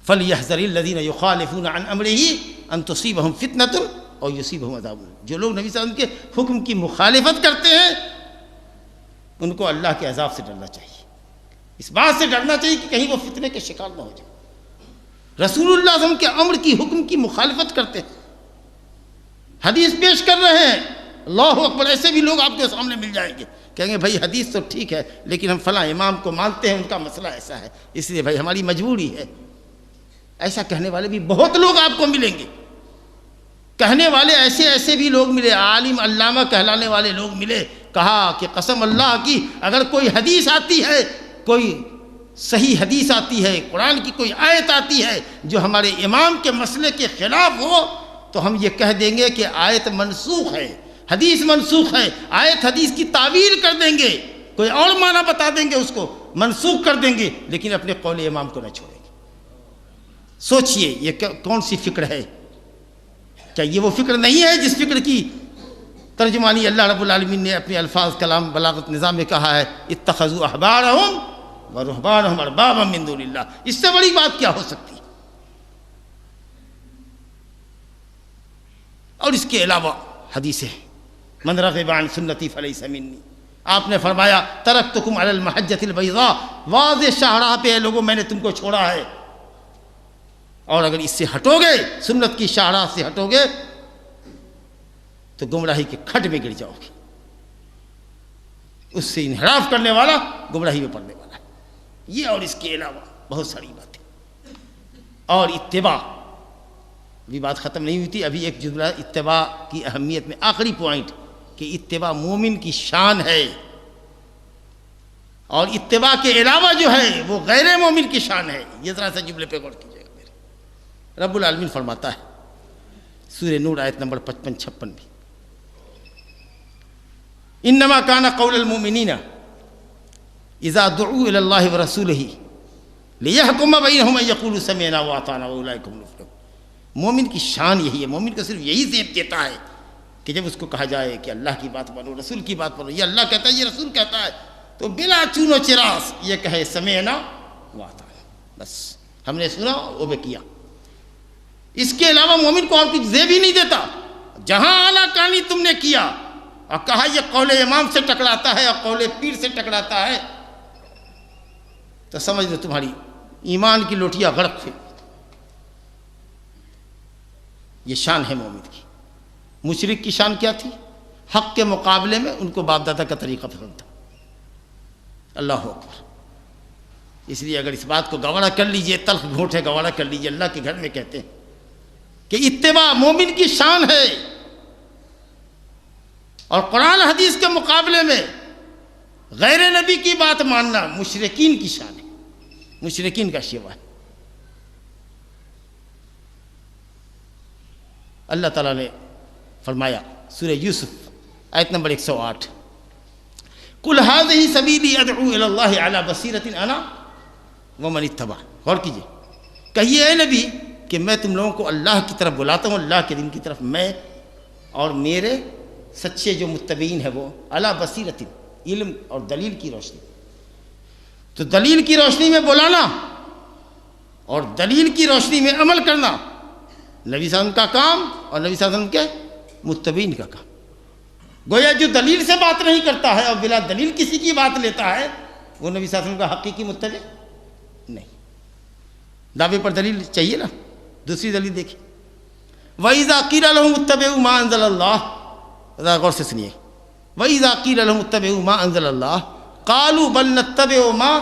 فَلْيَحْذَرِ الَّذِينَ يُخَالِفُونَ عَنْ أَمْرِهِ أَن تُصِيبَهُمْ فِتْنَةٌ اور یصیبہم عذاب، جو لوگ نبی صلی اللہ علیہ وسلم کے حکم کی مخالفت کرتے ہیں ان کو اللہ کے عذاب سے ڈرنا چاہیے، اس بات سے ڈرنا چاہیے کہ کہیں وہ فتنے کے شکار نہ ہو جائے۔ رسول اللہ صلی اللہ علیہ وسلم کے امر کی حکم کی مخالفت کرتے ہیں، حدیث پیش کر رہے ہیں، اللہ اکبر، ایسے بھی لوگ آپ کے سامنے مل جائیں گے، کہیں گے بھائی حدیث تو ٹھیک ہے لیکن ہم فلاں امام کو مانتے ہیں، ان کا مسئلہ ایسا ہے، اس لیے بھائی ہماری مجبوری ہے۔ ایسا کہنے والے بھی بہت لوگ آپ کو ملیں گے، کہنے والے ایسے بھی لوگ ملے، عالم علامہ کہلانے والے لوگ ملے، کہا کہ قسم اللہ کی اگر کوئی حدیث آتی ہے، کوئی صحیح حدیث آتی ہے، قرآن کی کوئی آیت آتی ہے جو ہمارے امام کے مسئلے کے خلاف ہو تو ہم یہ کہہ دیں گے کہ آیت منسوخ ہے، حدیث منسوخ ہے، آیت حدیث کی تعویل کر دیں گے، کوئی اور معنی بتا دیں گے، اس کو منسوخ کر دیں گے، لیکن اپنے قول امام کو نہ چھوڑیں گے۔ سوچئے یہ کون سی فکر ہے؟ کیا یہ وہ فکر نہیں ہے جس فکر کی ترجمانی اللہ رب العالمین نے اپنے الفاظ کلام بلاغت نظام میں کہا ہے، اتخذوا احبارہم ورہبانہم اربابا من دون اللہ، اس سے بڑی بات کیا ہو سکتی؟ اور اس کے علاوہ حدیث ہے، من رغب عن سنتی فلیس منی، آپ نے فرمایا ترکتکم علی المحجۃ البیضاء، واضح شاہراہ پہ لوگوں میں نے تم کو چھوڑا ہے، اور اگر اس سے ہٹو گے، سنت کی شاہراہ سے ہٹو گے تو گمراہی کے کھڈ میں گر جاؤ گے، اس سے انحراف کرنے والا گمراہی میں پڑنے والا ہے۔ یہ اور اس کے علاوہ بہت ساری باتیں، اور اتباع بھی بات ختم نہیں ہوئی تھی، ابھی ایک جملہ اتباع کی اہمیت میں، آخری پوائنٹ کہ اتباع مومن کی شان ہے، اور اتباع کے علاوہ جو ہے وہ غیر مومن کی شان ہے۔ یہ ذرا سا جملے پہ غور کیجیے گا میرے، رب العالمین فرماتا ہے سورہ نور آیت نمبر 55-56 میں، انما کان قول المؤمنین اذا دعوا الی اللہ ورسولہ لیحکم بینہم ان یقولوا سمعنا واطعنا واولئک هم المفلحون۔ مومن کی شان یہی ہے، مومن کو صرف یہی زیب دیتا ہے کہ جب اس کو کہا جائے کہ اللہ کی بات مانو، رسول کی بات مانو، یہ اللہ کہتا ہے، یہ رسول کہتا ہے، تو بلا چون و چراس یہ کہے سمعنا وَأَطَعْنَا، بس ہم نے سنا وہ بھی کیا، اس کے علاوہ مومن کو اور کچھ زیب ہی نہیں دیتا۔ جہاں اعلیٰ کہانی تم نے کیا اور کہا یہ قول امام سے ٹکراتا ہے اور قول پیر سے ٹکراتا ہے، تو سمجھ لو تمہاری ایمان کی لوٹیا غرق تھی۔ یہ شان ہے مومن کی۔ مشرک کی شان کیا تھی؟ حق کے مقابلے میں ان کو باپ دادا کا طریقہ پسند تھا۔ اللہ اکبر۔ اس لیے اگر اس بات کو گوارا کر لیجئے، تلخ گھونٹ ہے گوارا کر لیجئے، اللہ کے گھر میں کہتے ہیں کہ اتباع مومن کی شان ہے، اور قرآن حدیث کے مقابلے میں غیر نبی کی بات ماننا مشرکین کی شان ہے، مشرکین کا شیوا ہے۔ اللہ تعالیٰ نے فرمایا سورہ یوسف آیت نمبر 108، قُلْ هَٰذِهِ سَبِيلِي أَدْعُو إِلَى اللَّهِ عَلَىٰ بَصِيرَةٍ أَنَا وَمَنِ اتَّبَعَنِ۔ غور کیجئے، کہیے اے نبی کہ میں تم لوگوں کو اللہ کی طرف بلاتا ہوں، اللہ کے دین کی طرف، میں اور میرے سچے جو متبعین ہیں وہ عَلَىٰ بَصِيرَةٍ، علم اور دلیل کی روشنی۔ تو دلیل کی روشنی میں بلانا اور دلیل کی روشنی میں عمل کرنا نبی صلی اللہ علیہ وسلم کا کام اور نبی صلی اللہ علیہ وسلم کے متبعین کا کام۔ گویا جو دلیل سے بات نہیں کرتا ہے اور بلا دلیل کسی کی بات لیتا ہے وہ نبی صلی اللہ علیہ وسلم کا حقیقی متبع نہیں۔ دعوے پر دلیل چاہیے نا، دوسری دلیل دیکھیں، وَإِذَا قِيلَ لَهُمُ اتَّبِعُوا مَا أَنزَلَ اللَّهُ، ذرا غور سے سنیے، وَإِذَا قِيلَ لَهُمُ اتَّبِعُوا مَا أَنزَلَ اللَّهُ قَالُوا بَلْ نَتَّبِعُ مَا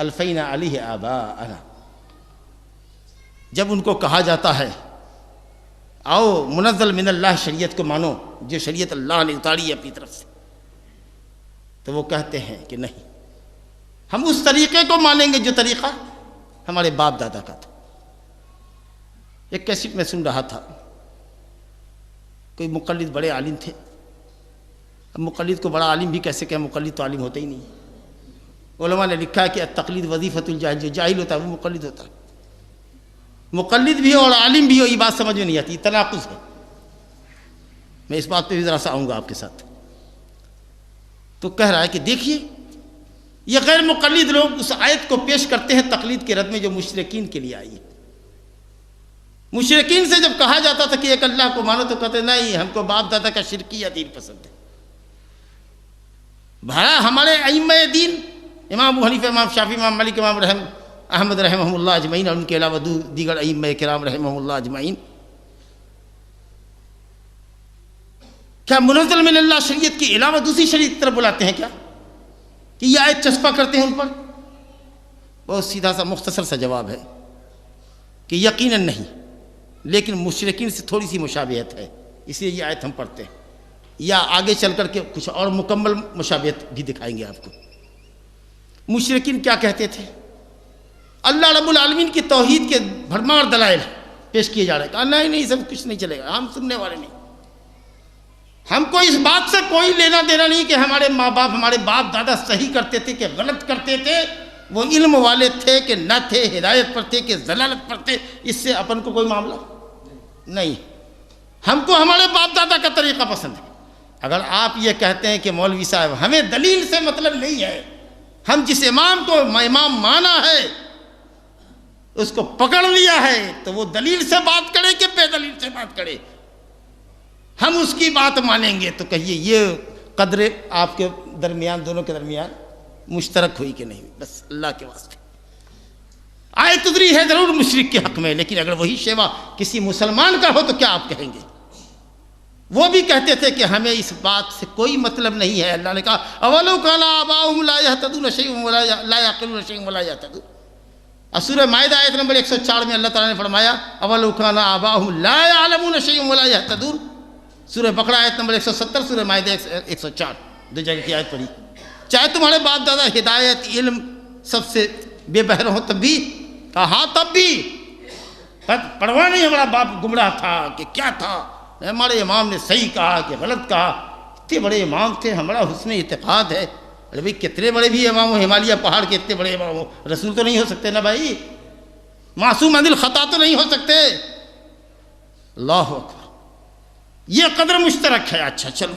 أَلْفَيْنَا عَلَيْهِ آبَاءَنَا۔ جب ان کو کہا جاتا ہے آؤ منزل من اللہ شریعت کو مانو، جو شریعت اللہ نے اتاری ہے اپنی طرف سے، تو وہ کہتے ہیں کہ نہیں، ہم اس طریقے کو مانیں گے جو طریقہ ہمارے باپ دادا کا تھا۔ ایک کیسٹ میں سن رہا تھا، کوئی مقلد بڑے عالم تھے۔ اب مقلد کو بڑا عالم بھی کیسے کہیں، مقلد تو عالم ہوتا ہی نہیں۔ علماء نے لکھا ہے کہ التقلید وظیفۃ الجاہل، جو جاہل ہوتا ہے وہ مقلد ہوتا ہے۔ مقلد بھی ہو اور عالم بھی ہو، یہ بات سمجھ میں نہیں آتی، تناقض ہے۔ میں اس بات پہ بھی ذرا سا آؤں گا آپ کے ساتھ۔ تو کہہ رہا ہے کہ دیکھیے یہ غیر مقلد لوگ اس آیت کو پیش کرتے ہیں تقلید کے رد میں جو مشرکین کے لیے آئی ہے۔ مشرکین سے جب کہا جاتا تھا کہ ایک اللہ کو مانو تو کہتے نہیں، ہم کو باپ دادا کا شرکیہ دین پسند ہے۔ بھائی ہمارے ائمہ دین امام ابو حنیفہ، امام شافعی، امام مالک، امام احمد رحمہ اللہ اجمعین اور ان کے علاوہ دیگر ائمہ کرام رحمہ اللہ اجمعین، کیا منزل من اللہ شریعت کے علاوہ دوسری شریعت کی طرف بلاتے ہیں کیا؟ کہ یہ آیت چسپا کرتے ہیں ان پر؟ بہت سیدھا سا مختصر سا جواب ہے کہ یقیناً نہیں، لیکن مشرکین سے تھوڑی سی مشابہت ہے، اس لیے یہ آیت ہم پڑھتے ہیں، یا آگے چل کر کے کچھ اور مکمل مشابہت بھی دکھائیں گے آپ کو۔ مشرکین کیا کہتے تھے؟ اللہ رب العالمین کی توحید کے بھرمار دلائل پیش کیے جا رہے ہیں، کہا نہیں سب کچھ نہیں چلے گا، ہم سننے والے نہیں، ہم کو اس بات سے کوئی لینا دینا نہیں کہ ہمارے ماں باپ، ہمارے باپ دادا صحیح کرتے تھے کہ غلط کرتے تھے، وہ علم والے تھے کہ نہ تھے، ہدایت پر تھے کہ ضلالت پر تھے، اس سے اپن کو کوئی معاملہ نہیں، ہم کو ہمارے باپ دادا کا طریقہ پسند ہے۔ اگر آپ یہ کہتے ہیں کہ مولوی صاحب ہمیں دلیل سے مطلب نہیں ہے، ہم جس امام کو امام مانا ہے اس کو پکڑ لیا ہے، تو وہ دلیل سے بات کرے کہ بے دلیل سے بات کرے، ہم اس کی بات مانیں گے، تو کہیے یہ قدر آپ کے درمیان، دونوں کے درمیان مشترک ہوئی کہ نہیں؟ بس اللہ کے واسطے آیت اتری ہے ضرور مشرک کے حق میں، لیکن اگر وہی شیوا کسی مسلمان کا ہو تو کیا آپ کہیں گے؟ وہ بھی کہتے تھے کہ ہمیں اس بات سے کوئی مطلب نہیں ہے۔ اللہ نے کہا اولو کان آباؤہم لا یہتدون شیئا ولا لا یعقلون شیئا ولا یہتدون۔ اور سورہ مائدہ آیت نمبر 104 میں اللہ تعالیٰ نے فرمایا اولو کان آباؤہم لا یعلمون شیئا ولا یہتدون۔ سورہ بقرہ آیت نمبر 170، سورہ مائدہ 104، دو جگہ کی آیت پڑھی۔ چاہے تمہارے باپ دادا ہدایت، علم سب سے بے بہر ہو تب بھی، کہا ہاں تب بھی، پرواہ نہیں ہمارا باپ گمراہ تھا کہ کیا تھا، ہمارے امام نے صحیح کہا کہ غلط کہا، اتنے بڑے امام تھے، ہمارا حسن اعتقاد ہے۔ ارے بھائی کتنے بڑے بھی امام ہو، ہمالیہ پہاڑ کے اتنے بڑے امام ہو، رسول تو نہیں ہو سکتے نا بھائی، معصوم عن الخطا تو نہیں ہو سکتے۔ اللہ اکبر، یہ قدر مشترک ہے۔ اچھا چلو،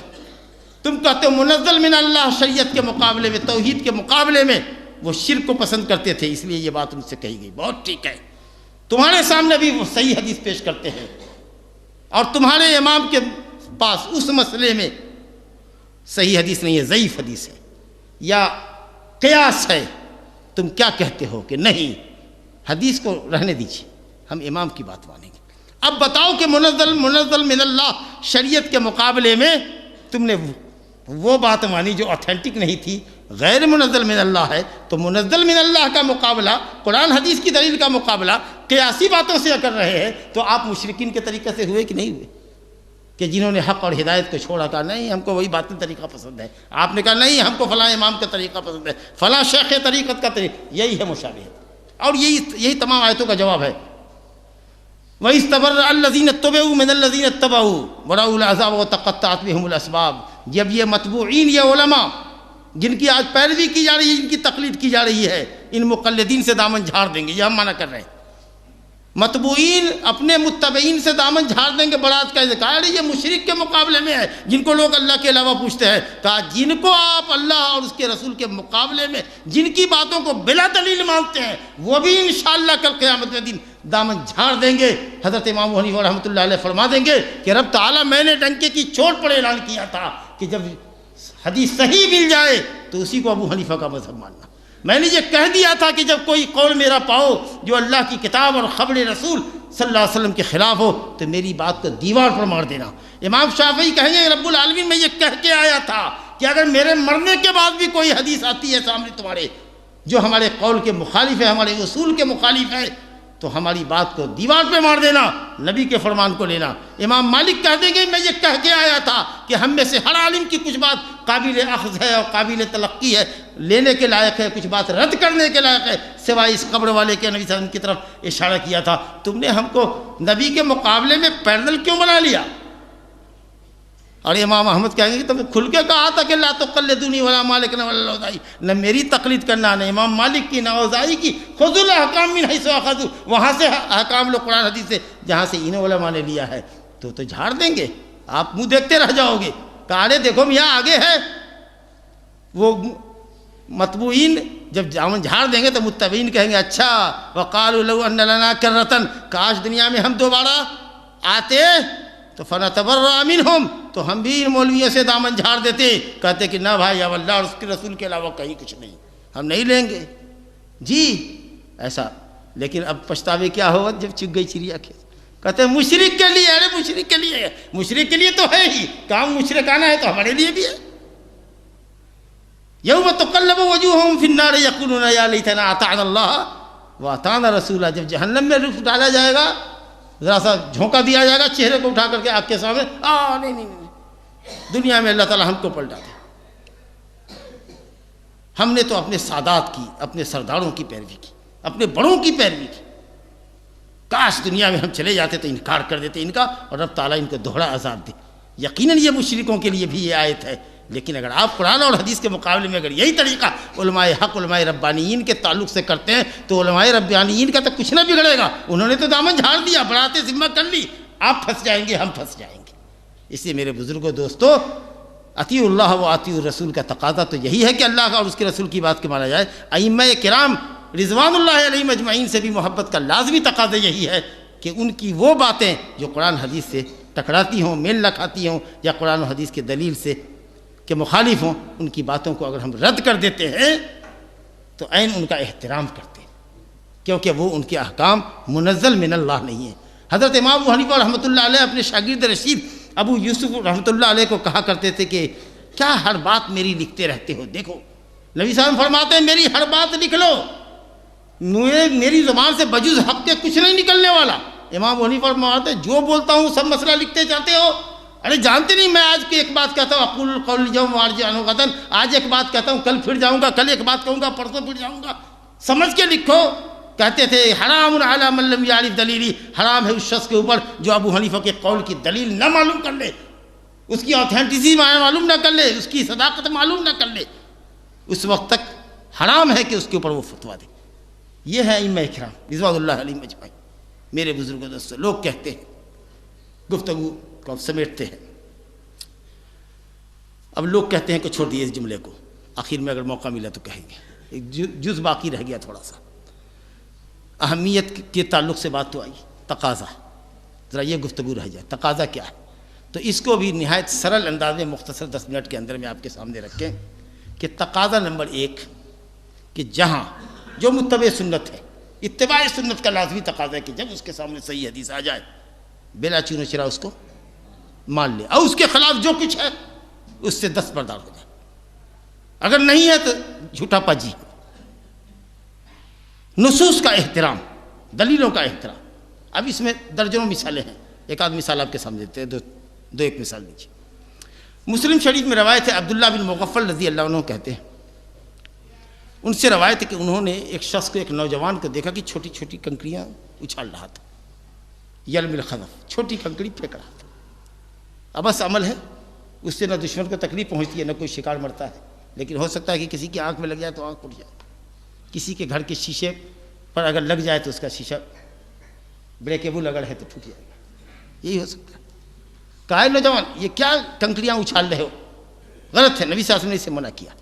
تم کہتے ہو منزل من اللہ شریعت کے مقابلے میں، توحید کے مقابلے میں وہ شرک کو پسند کرتے تھے، اس لیے یہ بات ان سے کہی گئی۔ بہت ٹھیک ہے، تمہارے سامنے بھی وہ صحیح حدیث پیش کرتے ہیں، اور تمہارے امام کے پاس اس مسئلے میں صحیح حدیث نہیں ہے، ضعیف حدیث ہے یا قیاس ہے، تم کیا کہتے ہو کہ نہیں حدیث کو رہنے دیجیے، ہم امام کی بات مانیں گے۔ اب بتاؤ کہ منزل من اللہ شریعت کے مقابلے میں تم نے وہ بات مانی جو اوتھینٹک نہیں تھی، غیر منزل من اللہ ہے، تو منزل من اللہ کا مقابلہ، قرآن حدیث کی دلیل کا مقابلہ قیاسی باتوں سے کر رہے ہیں، تو آپ مشرکین کے طریقے سے ہوئے کہ نہیں ہوئے؟ کہ جنہوں نے حق اور ہدایت کو چھوڑا، کہا نہیں ہم کو وہی باطل طریقہ پسند ہے، آپ نے کہا نہیں ہم کو فلاں امام کا طریقہ پسند ہے، فلاں شیخ طریقت کا طریقہ، یہی ہے مشابہت، اور یہی تمام آیتوں کا جواب ہے۔ وَإِسْتَبَرَّأَ الَّذِينَ اتَّبَعُوا مِنَ الَّذِينَ اتَّبَعُوا وَرَأَوُا الْعَذَابَ وَتَقَطَّعَتْ بِهُمُ الْأَسْبَابُ۔ جب یہ متبوعین، یہ علماء جن کی آج پیروی کی جا رہی ہے، جن کی تقلید کی جا رہی ہے، ان مقلدین سے دامن جھاڑ دیں گے، یہ ہم منع کر رہے ہیں۔ متبوعین اپنے متبعین سے دامن جھاڑ دیں گے، برات کا اظہار، یہ مشرک کے مقابلے میں ہے جن کو لوگ اللہ کے علاوہ پوچھتے ہیں۔ کہا جن کو آپ اللہ اور اس کے رسول کے مقابلے میں جن کی باتوں کو بلا دلیل مانتے ہیں، وہ بھی انشاءاللہ کل قیامت کے دن دامن جھاڑ دیں گے۔ حضرت امام ابو حنیفہ رحمۃ اللہ علیہ فرما دیں گے کہ رب تعالیٰ میں نے ڈنکے کی چوٹ پر اعلان کیا تھا کہ جب حدیث صحیح مل جائے تو اسی کو ابو حنیفہ کا مذہب ماننا۔ میں نے یہ کہہ دیا تھا کہ جب کوئی قول میرا پاؤ جو اللہ کی کتاب اور خبر رسول صلی اللہ علیہ وسلم کے خلاف ہو تو میری بات کو دیوار پر مار دینا۔ امام شافعی کہیں گے رب العالمین میں یہ کہہ کے آیا تھا کہ اگر میرے مرنے کے بعد بھی کوئی حدیث آتی ہے سامنے تمہارے جو ہمارے قول کے مخالف ہے، ہمارے اصول کے مخالف ہے، تو ہماری بات کو دیوار پہ مار دینا، نبی کے فرمان کو لینا۔ امام مالک کہہ دیں گے میں یہ کہہ کے آیا تھا کہ ہم میں سے ہر عالم کی کچھ بات قابل اخذ ہے اور قابل تلقی ہے، لینے کے لائق ہے، کچھ بات رد کرنے کے لائق ہے، سوائے اس قبر والے کے۔ نبی صلی اللہ علیہ وسلم کی طرف اشارہ کیا تھا، تم نے ہم کو نبی کے مقابلے میں پیرلل کیوں بنا لیا؟ اور امام احمد کہیں گے کہ تمہیں کھل کے کہا تھا کہ لا تقلدونی ولا مالک ولا الاوزاعی، نہ میری تقلید کرنا، نہ امام مالک کی، نہ اوزاعی کی۔ خذوا الاحکام من حیث اخذوا، وہاں سے احکام لو قرآن حدیث سے جہاں سے ان علماء نے لیا ہے، تو جھاڑ دیں گے، آپ منہ دیکھتے رہ جاؤ گے۔ کہا دیکھو یہاں آگے ہے، وہ متبوعین جب دامن جھاڑ دیں گے تو متبعین کہیں گے اچھا وقالوا لو ان لنا کرۃ، کاش دنیا میں ہم دوبارہ آتے تو فنتبرأ منہم، تو ہم بھی ان مولویوں سے دامن جھاڑ دیتے۔ کہتے کہ نہ بھائی اب اللہ اور اس کے رسول کے علاوہ کہیں کچھ نہیں، ہم نہیں لیں گے جی ایسا۔ لیکن اب پچھتاوے کیا ہوگا جب چگ گئی چڑیا کھیت۔ کہتے ہیں مشرک کے لیے، ارے مشرک کے لیے، مشرک کے لیے تو ہے ہی، کام مشرکانہ ہے تو ہمارے لیے بھی ہے۔ یوم تقلب وجوہہم فی النار یقولون یا لیتنا اطعنا اللہ واطعنا رسولہ، جب جہنم میں رخ ڈالا جائے گا، ذرا سا جھونکا دیا جائے گا چہرے کو اٹھا کر کے آپ کے سامنے، نہیں دنیا میں اللہ تعالیٰ ہم کو پلٹا دے، ہم نے تو اپنے سادات کی، اپنے سرداروں کی پیروی کی، اپنے بڑوں کی پیروی کی، کاش دنیا میں ہم چلے جاتے تو انکار کر دیتے ان کا، اور رب تعالیٰ ان کو دوہرا عذاب دے۔ یقیناً یہ مشرکوں کے لیے بھی یہ آیت ہے، لیکن اگر آپ قرآن اور حدیث کے مقابلے میں اگر یہی طریقہ علماء حق، علماء ربانیین کے تعلق سے کرتے ہیں تو علماء ربانیین کا تو کچھ نہ بگڑے گا، انہوں نے تو دامن جھاڑ دیا، برات ذمہ کر لی، آپ پھنس جائیں گے، ہم پھنس جائیں گے۔ اس لیے میرے بزرگوں دوستو، اطیعوا اللہ و اطیعوا الرسول کا تقاضا تو یہی ہے کہ اللہ کا اور اس کے رسول کی بات کے مانا جائے۔ ائمہ کرام رضوان اللہ علیہم اجمعین سے بھی محبت کا لازمی تقاضا یہی ہے کہ ان کی وہ باتیں جو قرآن حدیث سے ٹکراتی ہوں، میل نہ کھاتی ہوں، یا قرآن و حدیث کے دلیل سے کے مخالف ہوں، ان کی باتوں کو اگر ہم رد کر دیتے ہیں تو عین ان کا احترام کرتے ہیں، کیونکہ وہ ان کے احکام منزل من اللہ نہیں ہیں۔ حضرت امام ابو حنیفہ رحمۃ اللہ علیہ اپنے شاگرد رشید ابو یوسف رحمۃ اللہ علیہ کو کہا کرتے تھے کہ کیا ہر بات میری لکھتے رہتے ہو؟ دیکھو نبی صاحب فرماتے ہیں میری ہر بات لکھ لو، میری زبان سے بجز حق کے کچھ نہیں نکلنے والا۔ امام ابو حنیفہ فرماتے ہیں جو بولتا ہوں سب مسئلہ لکھتے چاہتے ہو؟ ارے جانتے نہیں میں آج کی ایک بات کہتا ہوں، اقول القول اليوم وارجع عنه غدا، آج ایک بات کہتا ہوں کل پھر جاؤں گا، کل ایک بات کہوں گا پرسوں پھر جاؤں گا، سمجھ کے لکھو۔ کہتے تھے حرام علی من لم یعرف دلیلی، حرام ہے اس شخص کے اوپر جو ابو حنیفہ کے قول کی دلیل نہ معلوم کر لے، اس کی اوتھینٹسٹی معلوم نہ کر لے، اس کی صداقت معلوم نہ کر لے، اس وقت تک حرام ہے کہ اس کے اوپر وہ فتویٰ دے۔ یہ ہے ائمہ کرام رضوان اللہ علیہم اجمعین۔ میرے بزرگوں دوستوں، لوگ کہتے ہیں، گفتگو کو سمیٹتے ہیں، اب لوگ کہتے ہیں کہ چھوڑ دیے اس جملے کو، آخر میں اگر موقع ملا تو کہیں گے۔ ایک جز باقی رہ گیا تھوڑا سا، اہمیت کے تعلق سے بات تو آئی، تقاضا، ذرا یہ گفتگو رہ جائے، تقاضا کیا ہے؟ تو اس کو بھی نہایت سرل انداز میں مختصر 10 منٹ کے اندر میں آپ کے سامنے رکھیں کہ تقاضا نمبر 1 کہ جہاں جو متبع سنت ہے، اتباع سنت کا لازمی تقاضا ہے کہ جب اس کے سامنے صحیح حدیث آ جائے بلا چون و چرا اس کو مان لے، اور اس کے خلاف جو کچھ ہے اس سے دستبردار ہو جائے، اگر نہیں ہے تو جھوٹا پاجی ہے۔ نصوص کا احترام، دلیلوں کا احترام، اب اس میں درجنوں مثالیں ہیں، ایک آدھ مثال آپ کے سامنے دیتے ہیں، دو ایک مثال دیجیے۔ مسلم شریف میں روایت ہے، عبداللہ بن مغفل رضی اللہ عنہ کہتے ہیں، ان سے روایت ہے کہ انہوں نے ایک شخص کو، ایک نوجوان کو دیکھا کہ چھوٹی چھوٹی کنکریاں اچھال رہا تھا، یلم الخذف، چھوٹی کنکری پھینک رہا تھا۔ اب بس عمل ہے، اس سے نہ دشمن کو تکلیف پہنچتی ہے نہ کوئی شکار مرتا ہے، لیکن ہو سکتا ہے کہ کسی کی آنکھ میں لگ جائے تو آنکھ پھٹ جائے، کسی کے گھر کے شیشے پر اگر لگ جائے تو اس کا شیشہ بریکیبل اگر ہے تو ٹوٹ جائے گا، یہی ہو سکتا ہے۔ کہا نوجوان یہ کیا کنکریاں اچھال رہے ہو، غلط ہے، نبی صلی اللہ علیہ وسلم نے اسے منع کیا۔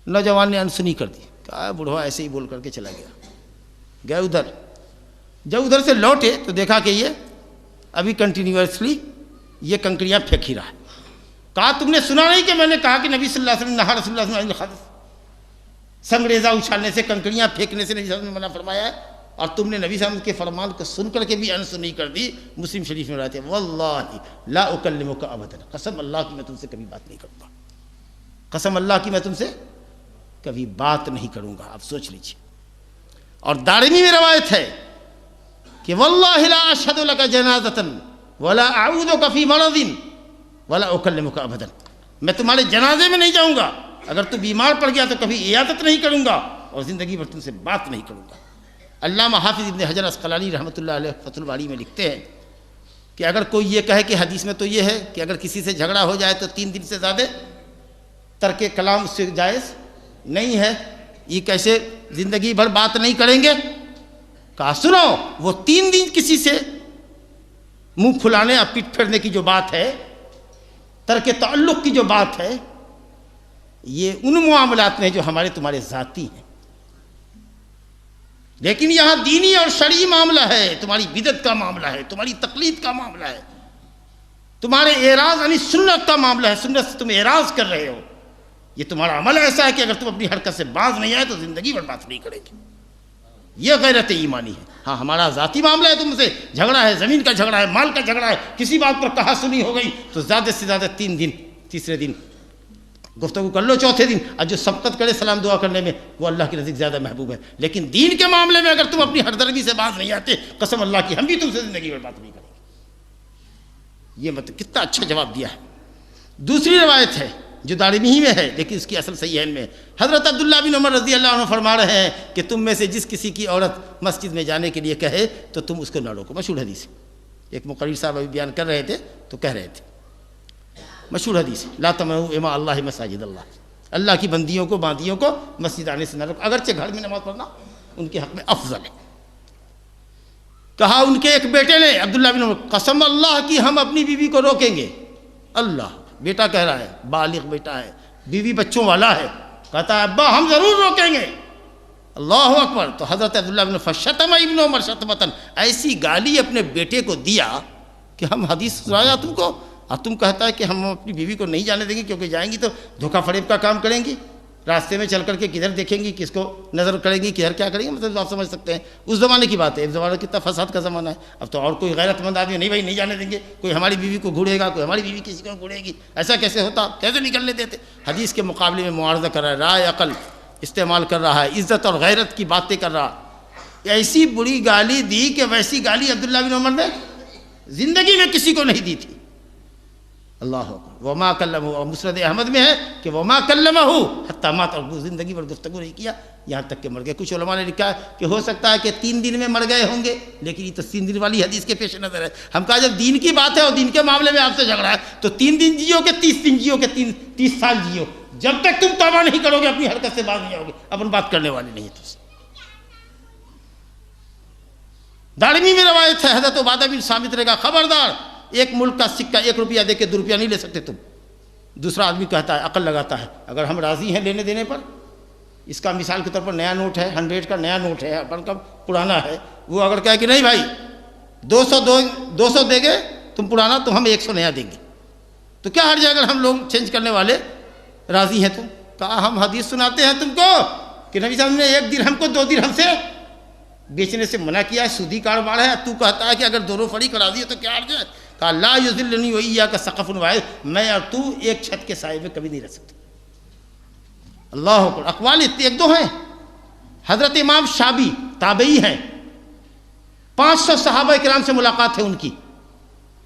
نوجوان نے انسنی کر دی، کہا بڑھوا ایسے ہی بول کر کے چلا گیا، گئے ادھر، جب ادھر سے لوٹے تو دیکھا کہ یہ ابھی کنٹینیوسلی یہ کنکریاں پھینک ہی رہا ہے۔ کہا تم نے سنا نہیں کہ میں نے کہا کہ نبی صلی اللہ علیہ وسلم نہا رسول اللہ صلی اللہ علیہ وسلم سنگریزہ اچھالنے سے، کنکریاں پھینکنے سے نبی صلی اللہ علیہ وسلم نے منع فرمایا ہے، اور تم نے نبی صلی اللہ علیہ وسلم کے فرمان کو سن کر کے بھی انسنی کر دی۔ مسلم شریف میں روایت ہے، واللہ لا اکلمک ابدا، قسم اللہ کی میں تم سے کبھی بات نہیں کروں گا، قسم اللہ کی میں تم سے کبھی بات نہیں کروں گا۔ آپ سوچ لیجیے۔ اور دارمی میں روایت ہے کہ واللہ لا اشہد لک جنازۃ ولا اعوذک فی مرض ولا اکلمک ابدا، میں تمہارے جنازے میں نہیں جاؤں گا، اگر تو بیمار پڑ گیا تو کبھی عیادت نہیں کروں گا، اور زندگی بھر تم سے بات نہیں کروں گا۔ علامہ حافظ ابن حجر عسقلانی رحمۃ اللہ علیہ فتح الباری میں لکھتے ہیں کہ اگر کوئی یہ کہے کہ حدیث میں تو یہ ہے کہ اگر کسی سے جھگڑا ہو جائے تو 3 دن سے زیادہ ترک کلام اس سے جائز نہیں ہے، یہ کیسے زندگی بھر بات نہیں کریں گے؟ کہا سنو، وہ 3 دن کسی سے منہ پھلانے اور پیٹ پھیرنے کی جو بات ہے، ترک تعلق کی جو بات ہے، یہ ان معاملات میں جو ہمارے تمہارے ذاتی ہیں، لیکن یہاں دینی اور شرعی معاملہ ہے، تمہاری بدعت کا معاملہ ہے، تمہاری تقلید کا معاملہ ہے، تمہارے اعراض یعنی سنت کا معاملہ ہے، سنت سے تم اعراض کر رہے ہو، یہ تمہارا عمل ایسا ہے کہ اگر تم اپنی حرکت سے باز نہیں آئے تو زندگی بھر بات نہیں کرے گے، یہ غیرت ایمانی ہے۔ ہاں ہمارا ذاتی معاملہ ہے، تم سے جھگڑا ہے، زمین کا جھگڑا ہے، مال کا جھگڑا ہے، کسی بات پر کہا سنی ہو گئی تو زیادہ سے زیادہ 3 دن، تیسرے دن گفتگو کر لو، چوتھے دن اور جو سبقت کرے سلام دعا کرنے میں وہ اللہ کے نزدیک زیادہ محبوب ہے، لیکن دین کے معاملے میں اگر تم اپنی ہردرمی سے باز نہیں آتے، قسم اللہ کی ہم بھی تم سے زندگی بھر بات نہیں کریں گے۔ یہ مطلب کتنا اچھا جواب دیا ہے۔ دوسری روایت ہے جو دارمی ہی میں ہے لیکن اس کی اصل صحیحین میں ہے، حضرت عبداللہ بن عمر رضی اللہ عنہ فرما رہے ہیں کہ تم میں سے جس کسی کی عورت مسجد میں جانے کے لیے کہے تو تم اس کو نہ روکو، مشہور حدیث ہے، ایک مقرر صاحب ابھی بیان کر رہے تھے تو کہہ رہے تھے، مشہور حدیث ہے، لا تمنعوا اماء اللہ مساجد اللہ، اللہ کی بندیوں کو، باندیوں کو مسجد آنے سے نہ روکو، اگرچہ گھر میں نماز پڑھنا ان کے حق میں افضل ہے۔ کہا ان کے ایک بیٹے نے، عبداللہ بن عمر، قسم اللہ کی ہم اپنی بیوی کو روکیں گے۔ اللہ، بیٹا کہہ رہا ہے، بالغ بیٹا ہے، بیوی بچوں والا ہے، کہتا ہے ابا ہم ضرور روکیں گے۔ اللہ اکبر۔ تو حضرت عبداللہ بن فشتم ابن عمر شتمتن، ایسی گالی اپنے بیٹے کو دیا کہ ہم حدیث سنایا تم کو اور تم کہتا ہے کہ ہم اپنی بیوی کو نہیں جانے دیں گے، کیونکہ جائیں گی تو دھوکہ فریب کا کام کریں گی، راستے میں چل کر کے کدھر دیکھیں گی، کس کو نظر کریں گی، کدھر کیا کریں گی، مطلب آپ سمجھ سکتے ہیں اس زمانے کی بات ہے۔ ایک زمانہ کتنا فساد کا زمانہ ہے، اب تو اور کوئی غیرت مند آدمی نہیں بھائی نہیں جانے دیں گے، کوئی ہماری بیوی کو گھوڑے گا، کوئی ہماری بیوی کسی کو گھوڑے گی، ایسا کیسے ہوتا، کیسے نکلنے دیتے۔ حدیث کے مقابلے میں معارضہ کر رہا ہے، رائے عقل استعمال کر رہا ہے، عزت اور غیرت کی باتیں کر رہا، ایسی بری گالی دی کہ ویسی گالی عبداللہ بن عمر نے زندگی میں کسی کو نہیں دی تھی۔ اللہ اکبر۔ وما کلمہ، اور مسند احمد میں ہے کہ وما کلمہ حتی مات، اور زندگی بھر گفتگو نہیں کیا یہاں تک کہ مر گئے۔ کچھ علماء نے لکھا ہے کہ ہو سکتا ہے کہ 3 دن میں مر گئے ہوں گے، لیکن یہ تو 3 دن والی حدیث کے پیش نظر ہے۔ ہم کہا جب دین کی بات ہے اور دین کے معاملے میں آپ سے جھگڑا ہے تو 3 دن جیو کہ 30 دن جیو کہ 30 سال جیو، جب تک تم توبہ نہیں کرو گے اپنی حرکت سے باز نہیں آؤ گے، اپن بات کرنے والے نہیں ہیں۔ دارمی میں روایت ہے، حضرت عبادہ بن صامت نے کہا خبردار، ایک ملک کا سکہ 1 روپیہ دے کے 2 روپیہ نہیں لے سکتے تم۔ دوسرا آدمی کہتا ہے، عقل لگاتا ہے، اگر ہم راضی ہیں لینے دینے پر اس کا مثال کے طور پر نیا نوٹ ہے، 100 کا نیا نوٹ ہے، اپن کا پرانا ہے، وہ اگر کہے کہ نہیں بھائی 200 دے گے تم پرانا، تو ہم 100 نیا دیں گے، تو کیا ہر جگہ ہم لوگ چینج کرنے والے راضی ہیں؟ تم کہا ہم حدیث سناتے ہیں تم کو کہ نبی صاحب نے 1 درہم کو 2 درہم سے بیچنے سے منع کیا ہے، سودی کاروبار ہے، تو کہتا ہے کہ اگر دونوں فریق راضی ہے تو کیا حرج ہے؟ کہا لا یذلنی و ایاک سقف واحد، میں اور تو ایک چھت کے سائے میں کبھی نہیں رہ سکتے۔ اللہ اکبر۔ اقوال 1-2 ہیں۔ حضرت امام شابی تابعی ہیں، 500 صحابہ کرام سے ملاقات ہے ان کی،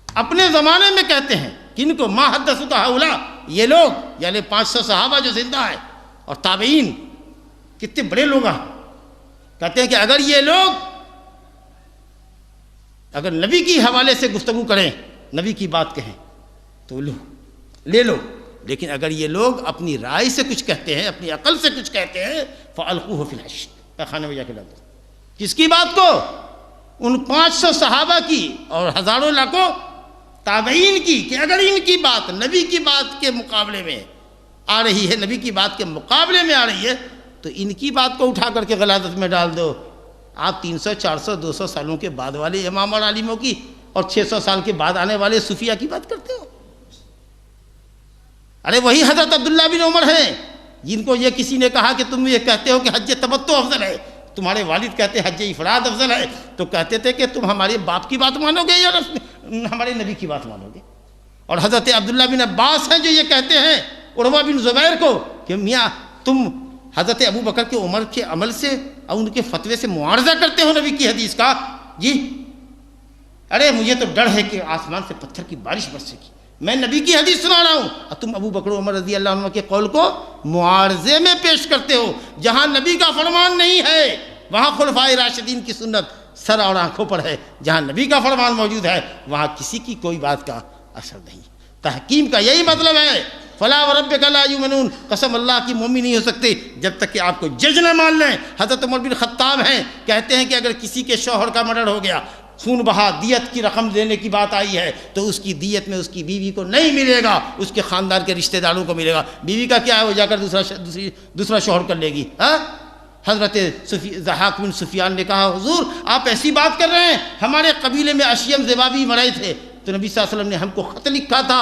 اپنے زمانے میں کہتے ہیں کہ ان کو ما حدثک ہؤلاء، یہ لوگ یعنی 500 صحابہ جو زندہ ہیں اور تابعین کتنے بڑے لوگ ہیں، کہتے ہیں کہ اگر یہ لوگ اگر نبی کی حوالے سے گفتگو کریں، نبی کی بات کہیں تو لے لو، لیکن اگر یہ لوگ اپنی رائے سے کچھ کہتے ہیں، اپنی عقل سے کچھ کہتے ہیں، فَأَلْقُوهُ فِي الْحَشِّ، پیخانے میں جا کے ڈال دو۔ کس کی بات کو؟ ان 500 صحابہ کی اور ہزاروں لاکھوں تابعین کی، کہ اگر ان کی بات نبی کی بات کے مقابلے میں آ رہی ہے، نبی کی بات کے مقابلے میں آ رہی ہے، تو ان کی بات کو اٹھا کر کے غلاظت میں ڈال دو۔ آپ 300 400 200 سالوں کے بعد والے امام اور عالموں کی اور 600 سال کے بعد آنے والے صوفیہ کی بات کرتے ہو؟ ارے وہی حضرت عبداللہ بن عمر ہیں جن کو یہ کسی نے کہا کہ تم یہ کہتے ہو کہ حج تمتع افضل ہے، تمہارے والد کہتے حج افراد افضل ہے، تو کہتے تھے کہ تم ہمارے باپ کی بات مانو گے یا ہمارے نبی کی بات مانو گے؟ اور حضرت عبداللہ بن عباس ہیں جو یہ کہتے ہیں عروہ بن زبیر کو کہ میاں تم حضرت ابو بکر کے عمر کے عمل سے اور ان کے فتوے سے معارضہ کرتے ہو نبی کی حدیث کا؟ جی ارے مجھے تو ڈر ہے کہ آسمان سے پتھر کی بارش برسے گی، میں نبی کی حدیث سنا رہا ہوں اور تم ابو بکر عمر رضی اللہ عنہ کے قول کو معارضے میں پیش کرتے ہو۔ جہاں نبی کا فرمان نہیں ہے وہاں خلفائے راشدین کی سنت سر اور آنکھوں پر ہے، جہاں نبی کا فرمان موجود ہے وہاں کسی کی کوئی بات کا اثر نہیں۔ تحکیم کا یہی مطلب ہے، فلا وربک لا یؤمنون، قسم اللہ کی مومن نہیں ہو سکتے جب تک کہ آپ کو جج نہ مان لیں۔ حضرت عمر بن خطاب ہیں، کہتے ہیں کہ اگر کسی کے شوہر کا مرڈر ہو گیا، خون بہا، دیت کی رقم دینے کی بات آئی ہے، تو اس کی دیت میں اس کی بیوی کو نہیں ملے گا، اس کے خاندان کے رشتہ داروں کو ملے گا۔ بیوی کا کیا ہے، وہ جا کر دوسرا شوہر کر لے گی۔ حضرت ضحاک بن سفیان نے کہا حضور آپ ایسی بات کر رہے ہیں، ہمارے قبیلے میں اشیم زبابی مرے تھے، تو نبی صلی اللہ علیہ وسلم نے ہم کو خط لکھا تھا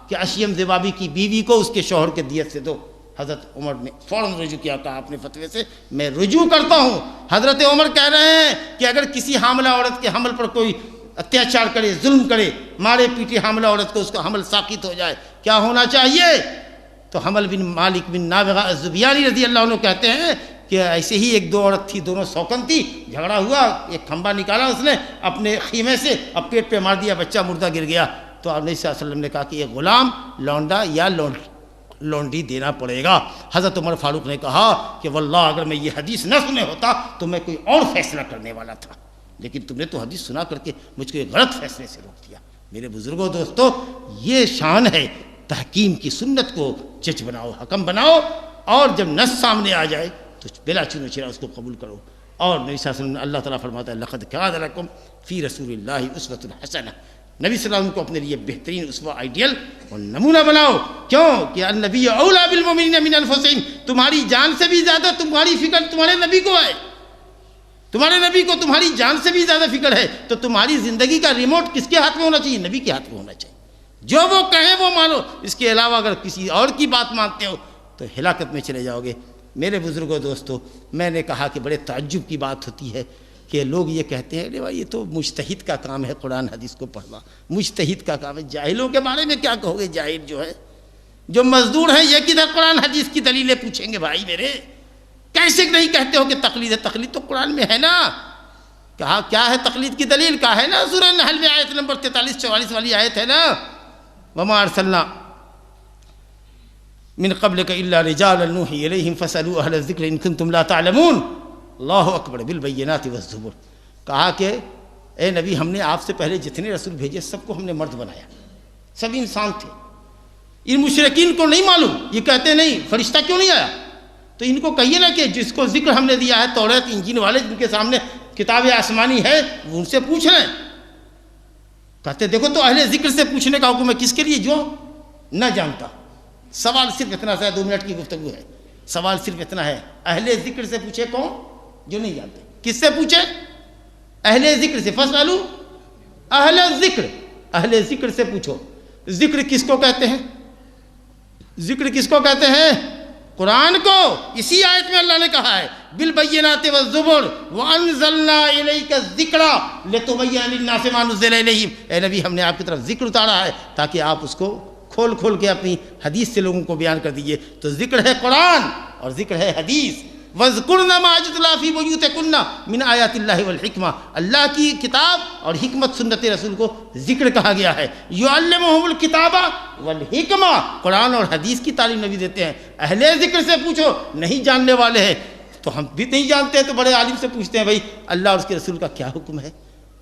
کہ اشیم زبابی کی بیوی کو اس کے شوہر کے دیت سے دو۔ حضرت عمر نے فوراً رجوع کیا، کہا اپنے فتوے سے میں رجوع کرتا ہوں۔ حضرت عمر کہہ رہے ہیں کہ اگر کسی حاملہ عورت کے حمل پر کوئی اتیاچار کرے، ظلم کرے، مارے پیٹے حاملہ عورت کو، اس کا حمل ساقط ہو جائے، کیا ہونا چاہیے؟ تو حمل بن مالک بن نابغہ الزبیانی رضی اللہ عنہ کہتے ہیں کہ ایسے ہی 1-2 عورت تھی، دونوں سوکن تھی، جھگڑا ہوا، ایک کھمبا نکالا اس نے اپنے خیمے سے، اب پیٹ پہ مار دیا، بچہ مردہ گر گیا۔ تو آپ نبی صلی اللہ علیہ وسلم نے کہا کہ یہ غلام، لونڈا یا لونڈی دینا پڑے گا۔ حضرت عمر فاروق نے کہا کہ واللہ اگر میں یہ حدیث نہ سنے ہوتا تو میں کوئی اور فیصلہ کرنے والا تھا، لیکن تم نے تو حدیث سنا کر کے مجھ کو ایک غلط فیصلے سے روک دیا۔ میرے بزرگوں دوستو، یہ شان ہے، تحکیم کی سنت کو جج بناؤ، حکم بناؤ، اور جب نص سامنے آ جائے تو بلا چینو چرا اس کو قبول کرو۔ اور نبی صلی اللہ علیہ وسلم اللہ تعالیٰ فرماتا ہے لقد کان لکم فی رسول اللہ اسوۃ حسنہ، نبی صلی اللہ علیہ وسلم کو اپنے لیے بہترین اسوہ، آئیڈیل اور نمونہ بناؤ۔ کیوں کہ النبی اولیٰ بالمؤمنین من انفسہم، تمہاری جان سے بھی زیادہ تمہاری فکر تمہارے نبی کو ہے، تمہارے نبی کو تمہاری جان سے بھی زیادہ فکر ہے، تو تمہاری زندگی کا ریموٹ کس کے ہاتھ میں ہونا چاہیے؟ نبی کے ہاتھ میں ہونا چاہیے۔ جو وہ کہیں وہ مانو، اس کے علاوہ اگر کسی اور کی بات مانتے ہو تو ہلاکت میں چلے جاؤ گے۔ میرے بزرگوں دوستو، میں نے کہا کہ بڑے تعجب کی بات ہوتی ہے کہ لوگ یہ کہتے ہیں ارے یہ تو مجتہد کا کام ہے قرآن حدیث کو پڑھنا، مجتہد کا کام ہے۔ جاہلوں کے بارے میں کیا کہو گے؟ جاہل جو ہے، جو مزدور ہیں، یہ کدھر قرآن حدیث کی دلیلیں پوچھیں گے؟ بھائی میرے کیسے نہیں کہتے ہو کہ تقلید ہے؟ تقلید تو قرآن میں ہے نا۔ کہا کیا ہے تقلید کی دلیل؟ کہا ہے نا سورہ نحل میں آیت نمبر 43-44 والی آیت ہے نا، وما ارسلنا من قبلک الا رجالا نوحی الیہم فاسألوا اہل الذکر ان کنتم لا تعلمون۔ اللہ اکبر، بالبینات والزبر۔ کہا کہ اے نبی ہم نے آپ سے پہلے جتنے رسول بھیجے سب کو ہم نے مرد بنایا، سب انسان تھے۔ ان مشرکین کو نہیں معلوم، یہ کہتے نہیں فرشتہ کیوں نہیں آیا، تو ان کو کہیے نا کہ جس کو ذکر ہم نے دیا ہے، توریت انجیل والے جن کے سامنے کتاب آسمانی ہے، وہ ان سے پوچھ رہے ہیں۔ کہتے دیکھو تو اہل ذکر سے پوچھنے کا حکم ہے، کس کے لیے؟ جو نہ جانتا۔ سوال صرف اتنا سا 2 منٹ کی گفتگو ہے، سوال صرف اتنا ہے، اہل ذکر سے پوچھے کون؟ جو نہیں جانتے۔ کس سے پوچھے؟ اہل ذکر سے، فاسألوا اہل ذکر، اہل ذکر سے پوچھو۔ ذکر کس کو کہتے ہیں؟ ذکر کس کو کہتے ہیں؟ قرآن کو۔ اسی آیت میں اللہ نے کہا ہے بالبینات والزبر وانزلنا الیک الذکر لتبین للناس ما نزل الیہم، اے نبی ہم نے آپ کی طرف ذکر اتارا ہے تاکہ آپ اس کو کھول کھول کے اپنی حدیث سے لوگوں کو بیان کر دیجئے۔ تو ذکر ہے قرآن اور ذکر ہے حدیث۔ وَاذْكُرْنَ مَا يُتْلَىٰ فِي بُيُوتِكُنَّ مِنْ آیَاتِ اللَّهِ وَالْحِکْمَةِ، اللہ کی کتاب اور حکمت سنت رسول کو ذکر کہا گیا ہے۔ يُعَلِّمُهُمُ الْكِتَابَ وَالْحِکْمَةِ، قرآن اور حدیث کی تعلیم نبی دیتے ہیں۔ اہل ذکر سے پوچھو، نہیں جاننے والے ہیں تو ہم بھی نہیں جانتے تو بڑے عالم سے پوچھتے ہیں بھائی اللہ اور اس کے رسول کا کیا حکم ہے،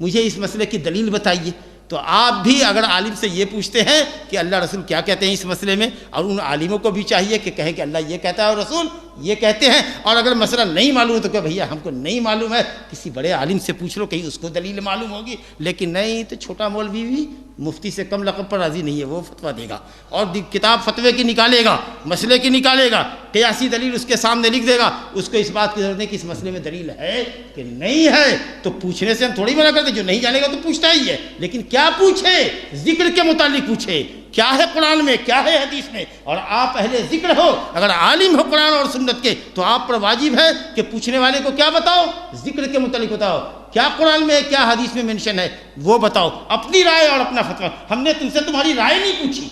مجھے اس مسئلے کی دلیل بتائیے۔ تو آپ بھی اگر عالم سے یہ پوچھتے ہیں کہ اللہ رسول کیا کہتے ہیں اس مسئلے میں، اور ان عالموں کو بھی چاہیے کہ کہیں کہ اللہ یہ کہتا ہے اور رسول یہ کہتے ہیں، اور اگر مسئلہ نہیں معلوم تو کہ بھیا ہم کو نہیں معلوم ہے، کسی بڑے عالم سے پوچھ لو، کہیں اس کو دلیل معلوم ہوگی۔ لیکن نہیں تو چھوٹا مولوی بھی مفتی سے کم لقب پر راضی نہیں ہے، وہ فتویٰ دے گا اور کتاب فتوے کی نکالے گا، مسئلے کی نکالے گا، قیاسی دلیل اس کے سامنے لکھ دے گا، اس کو اس بات کی ضرورت ہے کہ اس مسئلے میں دلیل ہے کہ نہیں ہے۔ تو پوچھنے سے ہم تھوڑی منع کرتے، جو نہیں جانے گا تو پوچھتا ہی ہے، لیکن کیا پوچھے؟ ذکر کے متعلق پوچھے، کیا ہے قرآن میں، کیا ہے حدیث میں۔ اور آپ اہل ذکر ہو، اگر عالم ہو قرآن اور سنت کے، تو آپ پر واجب ہے کہ پوچھنے والے کو کیا بتاؤ؟ ذکر کے متعلق بتاؤ، کیا قرآن میں ہے، کیا حدیث میں منشن ہے، وہ بتاؤ، اپنی رائے اور اپنا فتویٰ۔ ہم نے تم سے تمہاری رائے نہیں پوچھی۔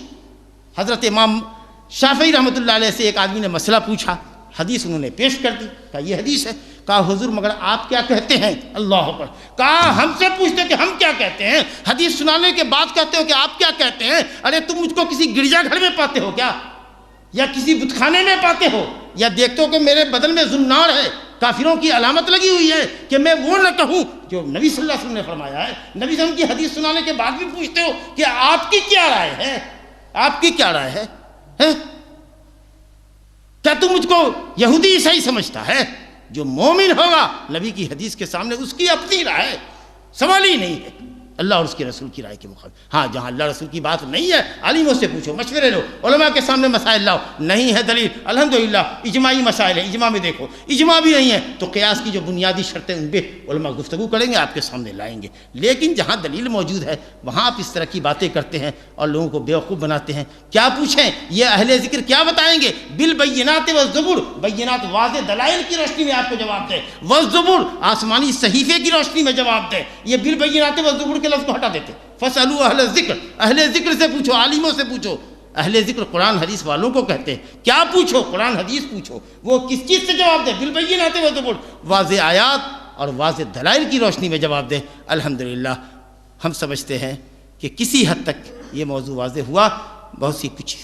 حضرت امام شافعی رحمۃ اللہ علیہ سے ایک آدمی نے مسئلہ پوچھا، حدیث انہوں نے پیش کر دی، کہا یہ حدیث ہے۔ کہا حضور مگر آپ کیا کہتے ہیں؟ اللہ اکبر۔ کہا ہم سے پوچھتے کہ ہم کیا کہتے ہیں، حدیث سنانے کے بعد کہتے ہو کہ آپ کیا کہتے ہیں؟ ارے تم مجھ کو کسی گرجا گھر میں پاتے ہو کیا، یا کسی بت خانے میں پاتے ہو، یا دیکھتے ہو کہ میرے بدن میں زنار ہے، کافروں کی علامت لگی ہوئی ہے کہ میں وہ نہ کہوں جو نبی صلی اللہ علیہ وسلم نے فرمایا ہے؟ نبی صلی اللہ علیہ وسلم کی حدیث سنانے کے بعد بھی پوچھتے ہو کہ آپ کی کیا رائے ہے، آپ کی کیا رائے ہے؟ کیا تم مجھ کو یہودی عیسائی سمجھتا ہے؟ جو مومن ہوگا نبی کی حدیث کے سامنے اس کی اپنی رائے، سوال ہی نہیں ہے اللہ اور اس کے رسول کی رائے کے مخالف۔ ہاں جہاں اللہ رسول کی بات نہیں ہے عالموں سے پوچھو، مشورے لو، علماء کے سامنے مسائل لاؤ، نہیں ہے دلیل الحمدللہ اجماعی مسائل ہیں، اجماع میں دیکھو، اجماع بھی نہیں ہے تو قیاس کی جو بنیادی شرطیں ان پہ علماء گفتگو کریں گے، آپ کے سامنے لائیں گے۔ لیکن جہاں دلیل موجود ہے وہاں آپ اس طرح کی باتیں کرتے ہیں اور لوگوں کو بیوقوف بناتے ہیں۔ کیا پوچھیں؟ یہ اہل ذکر کیا بتائیں گے؟ بالبینات والزبر، بینات واضح دلائل کی روشنی میں آپ کو جواب دے، والزبر آسمانی صحیفے کی روشنی میں جواب دے۔ یہ بالبینات والزبر کے لفظ کو ہٹا دیتے۔ فاسألوا اہل الذکر، اہل ذکر سے پوچھو، عالموں سے پوچھو۔ اہل ذکر قرآن حدیث والوں کو کہتے ہیں۔ کیا پوچھو؟ قرآن حدیث پوچھو، وہ کس چیز سے جواب دے؟ بالبینات والزبر، واضح آیات اور واضح دلائل کی روشنی میں جواب دے۔ الحمدللہ ہم سمجھتے ہیں کہ کسی حد تک یہ موضوع واضح ہوا، بہت سی کچھ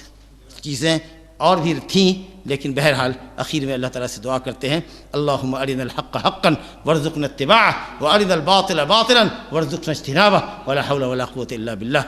چیزیں اور بھی تھیں، لیکن بہرحال اخیر میں اللہ تعالیٰ سے دعا کرتے ہیں اللہم ارنا الحق حقا وارزقنا اتباعہ وارنا الباطل باطلا وارزقنا اجتنابہ ولا حول ولا قوة الا باللہ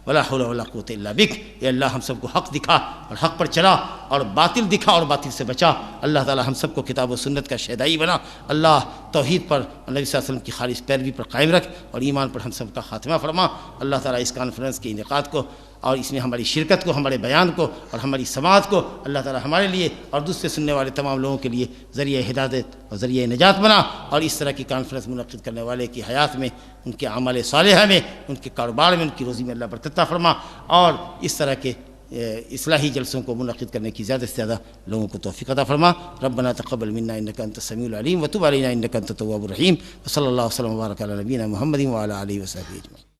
ولا حول ولا قوة الا بک۔ اے اللہ ہم سب کو حق دکھا اور حق پر چلا، اور باطل دکھا اور باطل سے بچا۔ اللہ تعالیٰ ہم سب کو کتاب و سنت کا شہدائی بنا۔ اللہ توحید پر، نبی صلی اللہ علیہ وسلم کی خالص پیروی پر قائم رکھ اور ایمان پر ہم سب کا خاتمہ فرما۔ اللہ تعالیٰ اس کانفرنس کے انعقاد کو اور اس میں ہماری شرکت کو، ہمارے بیان کو اور ہماری سماعت کو اللہ تعالیٰ ہمارے لیے اور دوسرے سننے والے تمام لوگوں کے لیے ذریعہ ہدایت اور ذریعہ نجات بنا، اور اس طرح کی کانفرنس منعقد کرنے والے کی حیات میں، ان کے اعمال صالحہ میں، ان کے کاروبار میں، ان کی روزی میں اللہ برکت عطا فرما، اور اس طرح کے اصلاحی جلسوں کو منعقد کرنے کی زیادہ سے زیادہ لوگوں کو توفیق عطا فرما۔ ربنا تقبل منا انک انت السمیع العلیم وتب علینا انک انت التواب الرحیم، وصلی اللہ وسلم وبارک علی نبینا محمد وعلی آلہ وصحبہ اجمعین۔